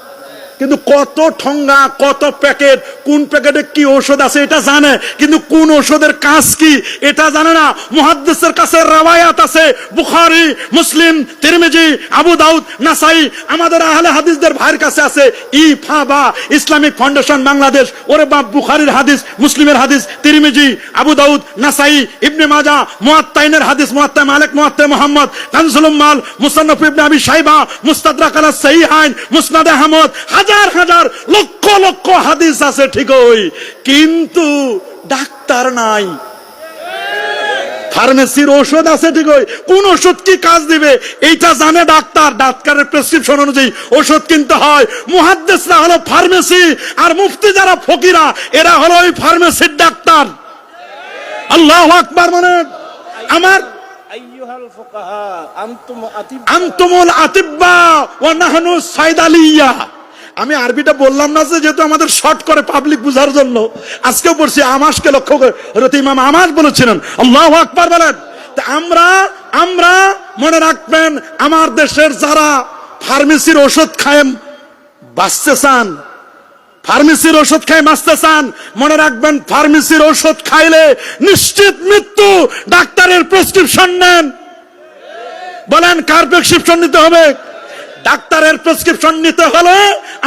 [SPEAKER 1] কিন্তু কত ঠঙ্গা কত প্যাকেট, কোন প্যাকেটে কি ঔষধ আছে এটা জানে, কিন্তু কোন ঔষধের কাজ কি এটা জানে না। মুহাদ্দিসের কাছে রওয়ায়াত আছে, বুখারী, মুসলিম, তিরমিজি, আবু দাউদ, নাসাই। আমাদের আহলে হাদিসদের ভাইয়ের কাছে আছে ইফাবা, ইসলামিক ফাউন্ডেশন বাংলাদেশ। ওরে বাপ, বুখারীর হাদিস, মুসলিমের হাদিস, তিরমিজি, আবু দাউদ, নাসাই, ইবনে মাজাহ, মুয়াত্তাইনের হাদিস, মুয়াত্তা মালিক, মুয়াত্তা মুহাম্মদ, কানজুল উম্মাল, মুসান্নাফ ইবনে আবি শাইবা, মুস্তাদরাক আলা সাহিহাইন, মুসনাদ আহমদ, হাজার হাজার লক্ষ লক্ষ হাদিস আছে ঠিকই, কিন্তু ডাক্তার নাই। ফার্মেসির ঔষধ আছে ঠিকই, কোন ওষুধ কি কাজ দিবে এইটা জানে ডাক্তার, ডাক্তারের প্রেসক্রিপশন অনুযায়ী ওষুধ কিনতে হয়। মুহাদ্দিসরা হলো ফার্মেসি, আর মুফতি যারা ফকিরা এরা হলো ওই ফার্মেসির ডাক্তার। আল্লাহু আকবার। মানে আমার আনতুমুল আতিব্বা ওয়া নাহনু সাইদালিয়া। আমি আরবিটা বললাম না যে যেহেতু আমাদের শর্ট করে পাবলিক বুঝার জন্য, আজকেও পড়ছি আমাশকে লক্ষ্য করে হযরত ইমাম আমাশ বলেছিলেন। আল্লাহু আকবার বলেন। আমরা মনে রাখবেন, আমার দেশের যারা ফার্মেসির ওষুধ খায় বাঁচতে চান, ফার্মেসির ওষুধ খায় বাঁচতে চান, মনে রাখবেন ফার্মেসির ওষুধ খাইলে নিশ্চিত মৃত্যু। ডাক্তারের প্রেসক্রিপশন নেন, বলেন কার প্রেসক্রিপশন নিতে হবে? ডাক্তারের প্রেসক্রিপশন নিতে হলে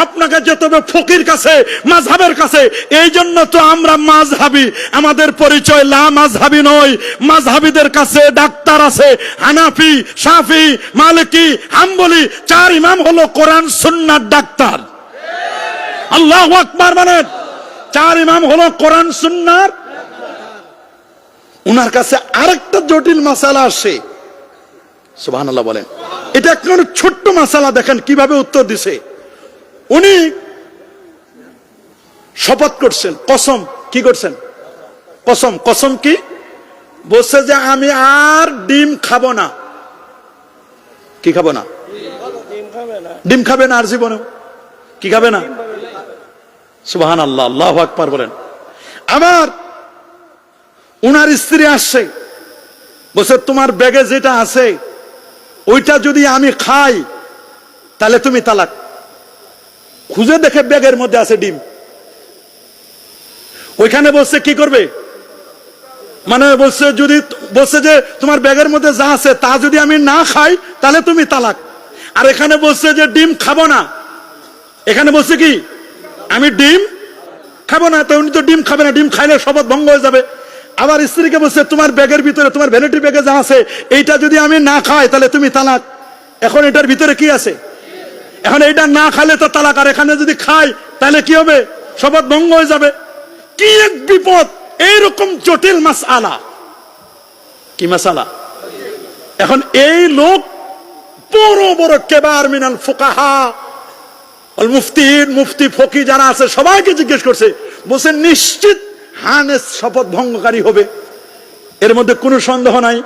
[SPEAKER 1] আপনাকে যেতে হবে ফকির কাছে, মাযহাবের কাছে। এই জন্য তো আমরা মাযহাবি, আমাদের পরিচয় লা মাযহাবি নয়। মাযহাবিদের কাছে ডাক্তার আছে, হানাফি, শাফি, মালিকি, হাম্বলি। 4 ইমাম হলো কোরআন সুন্নাহর ডাক্তার। আল্লাহু আকবার বলেন। 4 ইমাম হলো কোরআন সুন্নাহর। উনার কাছে আরেকটা জটিল মাসালা আসে, সুবহানাল্লাহ বলেন। এটা একটা ছোট্ট মাসালা, দেখেন কিভাবে উত্তর দিছে। উনি শপথ করছেন, কসম কি করছেন? কসম কি বলছে যে আমি আর ডিম খাবো না। কি খাবো না? ডিম খাবে না আর জীবনে কি খাবে না? সুবহানাল্লাহ, আল্লাহু আকবার বলেন। আবার উনার স্ত্রী আসছে, বলছে তোমার ব্যাগে যেটা আছে ওইটা যদি আমি খাই তাহলে তুমি তালাক। খুঁজে দেখে ব্যাগের মধ্যে আছে ডিম। ওইখানে বলছে কি করবে, মানে বলছে যে তোমার ব্যাগের মধ্যে যা আছে তা যদি আমি না খাই তাহলে তুমি তালাক। আর এখানে বলছে যে ডিম খাবো না, এখানে বলছে কি আমি ডিম খাবো না, তো উনি তো ডিম খাবে না, ডিম খাইলে শপথ ভঙ্গ হয়ে যাবে। আবার স্ত্রীকে বলছে তোমার ব্যাগের ভিতরে, তোমার ভ্যানিটি ব্যাগে যা আছে এইটা যদি আমি না খাই তাহলে তুমি তালাক। এখন এটার ভিতরে কি আছে? এখন এইটা না খাইলে তো তালাক, আর এখানে যদি খাই তাহলে কি হবে? শপথ ভঙ্গ হয়ে যাবে। কি এক বিপদ! এইরকম জটিল মাসআলা। কি মাসআলা? এখন এই লোক বড় বড় কেবার মিনাল ফুকাহা আল মুফতিন, মুফতি ফকি যারা আছে সবাইকে জিজ্ঞেস করছে, বলছে নিশ্চিত হানেস শপথ ভঙ্গকারী হবে, এর মধ্যে কোনো সন্দেহ নাই।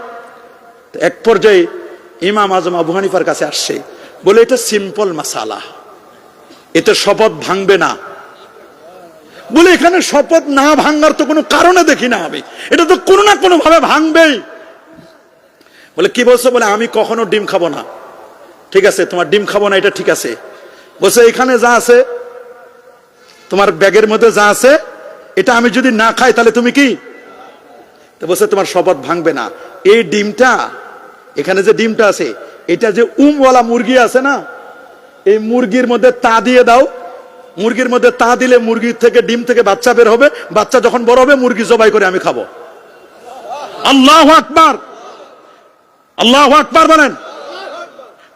[SPEAKER 1] এক পর্যায়ে ইমাম আজম আবু হানিফার কাছে আসছে, বলে এটা সিম্পল মাসালা, এটা শপথ ভাঙবে না। বলে এখানে শপথ না ভাঙার তো কোনো কারণে দেখি না আমি, এটা তো কোনো না কোনো ভাবে ভাঙবেই। বলে কি বলছো? বলে আমি কখনো ডিম খাবো না। ঠিক আছে, তোমার ডিম খাবো না এটা ঠিক আছে। বলছে এখানে যা আছে, তোমার ব্যাগের মধ্যে যা আছে এটা আমি যদি না খাই তাহলে তুমি কি? তো বলছে তোমার শপথ ভাঙবে না। এই ডিমটা, এখানে যে ডিমটা আছে এটা যে উমওয়ালা মুরগি আছে না, এই মুরগির মধ্যে তা দিয়ে দাও, মুরগির মধ্যে তা দিলে মুরগির থেকে ডিম থেকে বাচ্চা বের হবে, বাচ্চা যখন বড় হবে মুরগি জবাই করে আমি খাবো। আল্লাহু আকবার, আল্লাহু আকবার বলেন।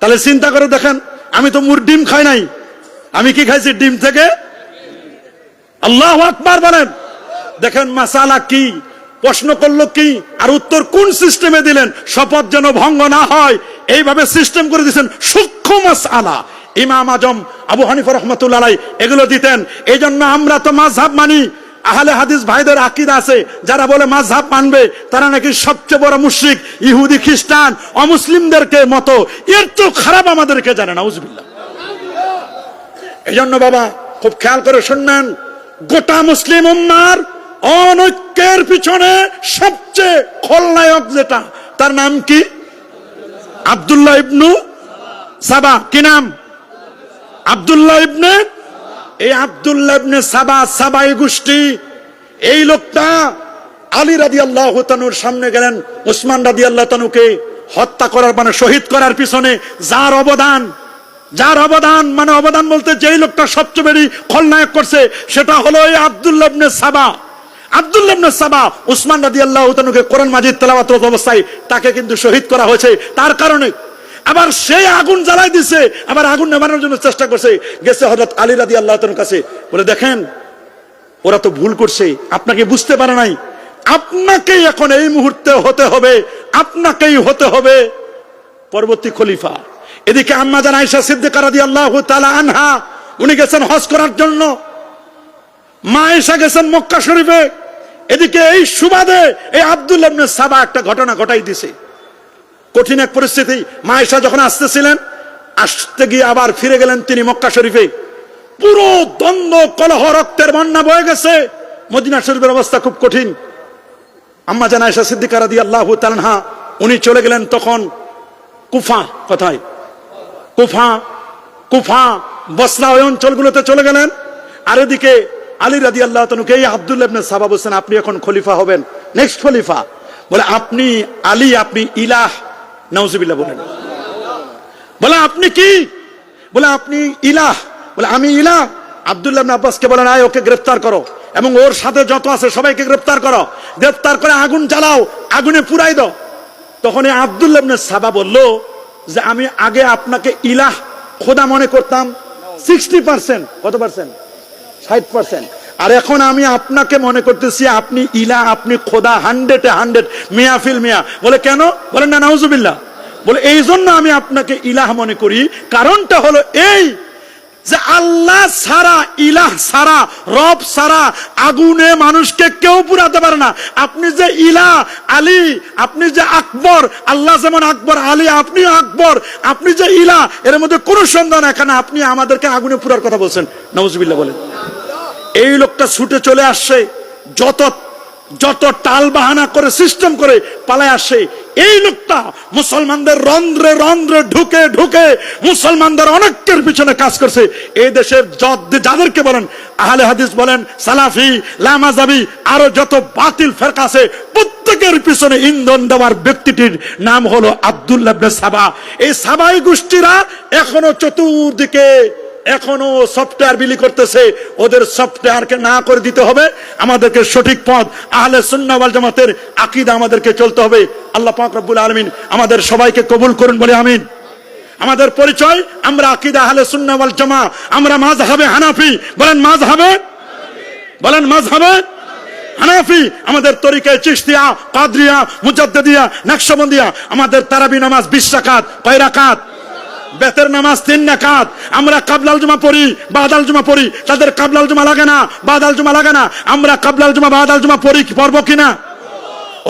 [SPEAKER 1] তাহলে চিন্তা করে দেখেন, আমি তো ডিম খাই নাই, আমি কি খাইছি? ডিম থেকে। আল্লাহু আকবার বলেন। দেখেন মাসালা কি, প্রশ্ন করলো কি, আর উত্তর কোন সিস্টেমে দিলেন, শপথ যেন ভঙ্গ না হয় এইভাবে সিস্টেম করে দিয়েছেন। সূক্ষ্ম মাসআলা। ইমাম আজম আবু হানিফা রাহমাতুল্লাহ আলাইহি এগুলো দিতেন। এই জন্য আমরা তো মাযহাব মানি। আহলে হাদিস ভাইদের আকীদা আছে, যারা বলে মাযহাব মানবে তারা নাকি সবচেয়ে বড় মুশরিক, ইহুদি খ্রিস্টান অমুসলিমদেরকে মতো, এর তো খারাপ আমাদেরকে জানে। নাউজুবিল্লাহ। এই জন্য বাবা খুব খেয়াল করে শুনবেন, গোটা মুসলিম উম্মার অনৈক্যের পিছনে সবচেয়ে খলনায়ক যেটা, তার নাম কি? আব্দুল্লাহ ইবনু সাবা। কি নাম? আব্দুল্লাহ ইবনে। এই আব্দুল্লাহ ইবনে সাবা, সাবাই গোষ্ঠী, এই লোকটা আলী রাদিয়াল্লাহু তাআলার সামনে গেলেন উসমান রাদিয়াল্লাহু তাআলাকে হত্যা করার, মানে শহীদ করার পিছনে যার অবদান, মানে অবদান বলতে যেই লোকটা সবচেয়ে বেশি খলনায়ক করছে সেটা হলো এই আব্দুল্লাহ ইবনে সাবা। আব্দুল্লাহ ইবনে সাবা উসমান রাদিয়াল্লাহু তাআলাকে কোরআন মাজিদ তেলাওয়াত অবস্থায় তাকে কিন্তু শহীদ করা হয়েছে তার কারণে। আবার সেই আগুন জ্বালাই দিছে, আবার আগুন নেভানোর জন্য চেষ্টা করছে, গেছে হযরত আলী রাদিয়াল্লাহু তাআলার কাছে, বলে দেখেন ওরা তো ভুল করছে, আপনাকে বুঝতে পারে নাই, আপনাকেই এখন এই মুহূর্তে হতে হবে, আপনাকেই হতে হবে পরবর্তী খলিফা। এদিকে আম্মা জান আয়েশা সিদ্দিকা রাদিয়াল্লাহু তাআলা আনহা, উনি গেছেন হজ করার জন্য, মা আয়েশা গেছেন মক্কা শরীফে। এদিকে এই সুবাদে এই আব্দুল্লাহ ইবনে সাবা একটা ঘটনা ঘটাই দিছে। কঠিন এক পরিস্থিতি। মা আয়েশা যখন আসতে গিয়ে আবার ফিরে গেলেন তিনি মক্কা শরীফে, পুরো দ্বন্দ্ব কলহ রক্তের বন্যা বয়ে গেছে, মদিনা শরীফের অবস্থা খুব কঠিন। আম্মা জান আয়েশা সিদ্দিকা রাদিয়াল্লাহু তাআলা আনহা উনি চলে গেলেন তখন কুফা, কোথায়? কুফা বসরা ওই অঞ্চলগুলোতে চলে গেলেন। আর এদিকে আলী রাদিয়াল্লাহু তাআলাকে এই আব্দুল্লাহ ইবনে সাবা বলছেন আপনি এখন খলিফা হবেন, নেক্সট খলিফা। বলে আপনি আলী, আপনি ইলাহ। নাউজুবিল্লাহ বলেন। বলে আপনি কি? বলে আপনি ইলাহ। বলে আমি ইলাহ। আব্দুল্লাহ ইবনে আব্বাসকে বলেন আয় ওকে গ্রেফতার করো এবং ওর সাথে যত আছে সবাইকে গ্রেফতার করো, গ্রেফতার করে আগুন জ্বালাও, আগুনে পুরাই দাও। তখন এই আব্দুল্লাহ ইবনে সাবা বলল যে আমি আগে আপনাকে ইলাহ খোদা মনে করতাম 60%, কত পার্সেন্ট? 60%। আর এখন আমি আপনাকে মনে করতেছি আপনি ইলাহ, আপনি খোদা 100 মিয়া ফিল মিয়া। বলে কেন? বলেন না নাউজুবিল্লাহ। বলে এই জন্য আমি আপনাকে ইলাহ মনে করি, কারণটা হলো এই, যে আল্লাহ ছাড়া, ইলাহ ছাড়া, রব ছাড়া আগুনে মানুষকে কেউ পুরাতে পারে না। আপনি যে ইলাহ, আলী, আপনি যে আকবর, আল্লাহ যেমন আকবর, আলী আপনিও আকবর, আপনি যে ইলাহ, এর মধ্যে কোনো সন্দেহ নাই। কেন আপনি আমাদেরকে আগুনে পুরার কথা বলছেন? নাউজুবিল্লাহ বলেন। এই লোকটা ছুটে চলে আসছে, যত টাল বাহানা করে সিস্টেম করে পালায় আসে। এই লোকটা মুসলমানদের রন্ধ্রে রন্ধ্রে ঢুকে ঢুকে মুসলমানদের অনেকের পিছনে কাজ করছে। এই দেশের যাদেরকে বলেন আহলে হাদিস বলেন, সালাফি, লামাজাবি, আরো যত বাতিল ফেরকা আছে, প্রত্যেকের পিছনে ইন্ধন দেওয়ার ব্যক্তিটির নাম হলো আব্দুল্লাহ ইবনে সাবা। এই সাবাই গোষ্ঠীরা এখনো চতুর্দিকে এখনো সফটওয়্যার বিলি করতেছে। ওদের সফটওয়্যারকে না করে দিতে হবে, আমাদেরকে সঠিক পথ আহলে সুন্নাহ ওয়াল জামাতের আকীদা আমাদেরকে চলতে হবে। আল্লাহ পাক রব্বুল আলামিন আমাদের সবাইকে কবুল করুন, বলে আমিন। আমাদের পরিচয়, আমরা আকীদা আহলে সুন্নাহ ওয়াল জামা, আমরা মাযহাবে হানাফি, বলেন মাযহাবে, বলেন মাযহাবে হানাফি। আমাদের তরিকায় চিশতিয়া, কাদরিয়া, মুজাদ্দিদিয়া, নকশবন্দিয়া। আমাদের তারাবি নামাজ 20 রাকাত, কয় রাকাত? বেতের নামাজ 3 রাকাত। আমরা কাবলাল জুমা পড়ি, বাদাল জুমা পড়ি। তাদের কাবলাল জুমা লাগে না, বাদাল জুমা লাগে না। আমরা কাবলাল জুমা, বাদাল জুমা পড়ব কিনা?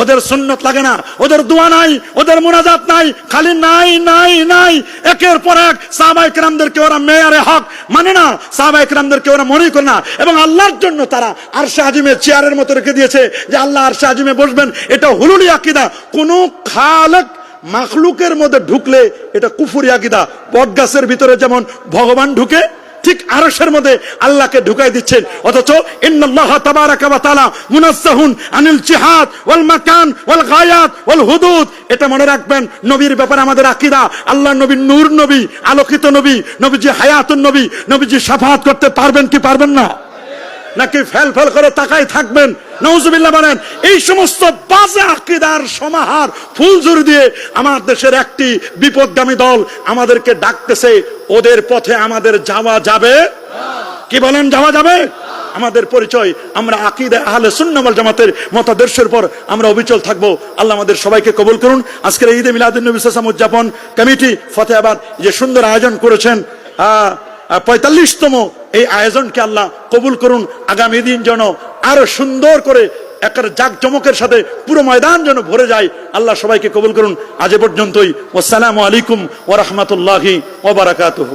[SPEAKER 1] ওদের সুন্নত লাগে না, ওদের দোয়া নাই, ওদের মুনাজাত নাই, খালি নাই নাই নাই। একের পর এক সাহাবায়ে কেরামদেরকে ওরা মেয়ারে হক মানে না, সাহাবায়ে কেরামদেরকে ওরা মনে করে না। এবং আল্লাহর জন্য তারা আরশে আজিমে চেয়ারের মতো রেখে দিয়েছে যে আল্লাহ আরশে আজিমে বসবেন। এটা হুলুলি আকীদা। কোন খালেক মাখলুকের মধ্যে ঢুকলে এটা কুফরি আকীদা। বটগাছের ভিতরে যেমন ভগবান ঢুকে, ঠিক আরশের মধ্যে আল্লাহকে ঢুকাই দিচ্ছেন। অথচ ইন্নাল্লাহ তাবারাকা ওয়া তাআলা মুনাজ্জাহুন আনিল জিহাদ ওয়াল মাকান ওয়াল গায়াত ওয়াল হুদুদ। এটা মনে রাখবেন, নবীর ব্যাপারে আমাদের আকীদা, আল্লাহ নবী নূর নবী, আলোকিত নবী, নবীজি হায়াতুন নবী, নবীজি শাফাআত করতে পারবেন কি পারবেন না? নাকি ফেল ফেল করে তাকাই থাকবেন? নাউজুবিল্লাহ বলেন। এই সমস্ত বাজে আকীদার সমাহার ফুলঝুরি দিয়ে আমার দেশের একটি বিপদগামী দল আমাদেরকে ডাকতেছে। ওদের পথে আমাদের যাওয়া যাবে? কি বলেন, যাওয়া যাবে? আমাদের পরিচয়, আমরা আকীদা আহলে সুন্নাহ ওয়াল জামাতের মতাদর্শের উপর আমরা অবিচল থাকবো। আল্লাহ আমাদের সবাইকে কবুল করুন। আজকের ঈদে মিলাদুন নবী সাল্লাল্লাহু আলাইহি ওয়াসাল্লাম উদযাপন কমিটি ফতেহাবাদ যে সুন্দর আয়োজন করেছেন, 45তম এই আয়োজনকে আল্লাহ কবুল করুন। আগামী দিন যেন আরো সুন্দর করে একটা জাকজমকের সাথে পুরো ময়দান যেন ভরে যায়। আল্লাহ সবাইকে কবুল করুন। আজ পর্যন্তই। আসসালামু আলাইকুম ওয়া রাহমাতুল্লাহি ওয়া বারাকাতুহু।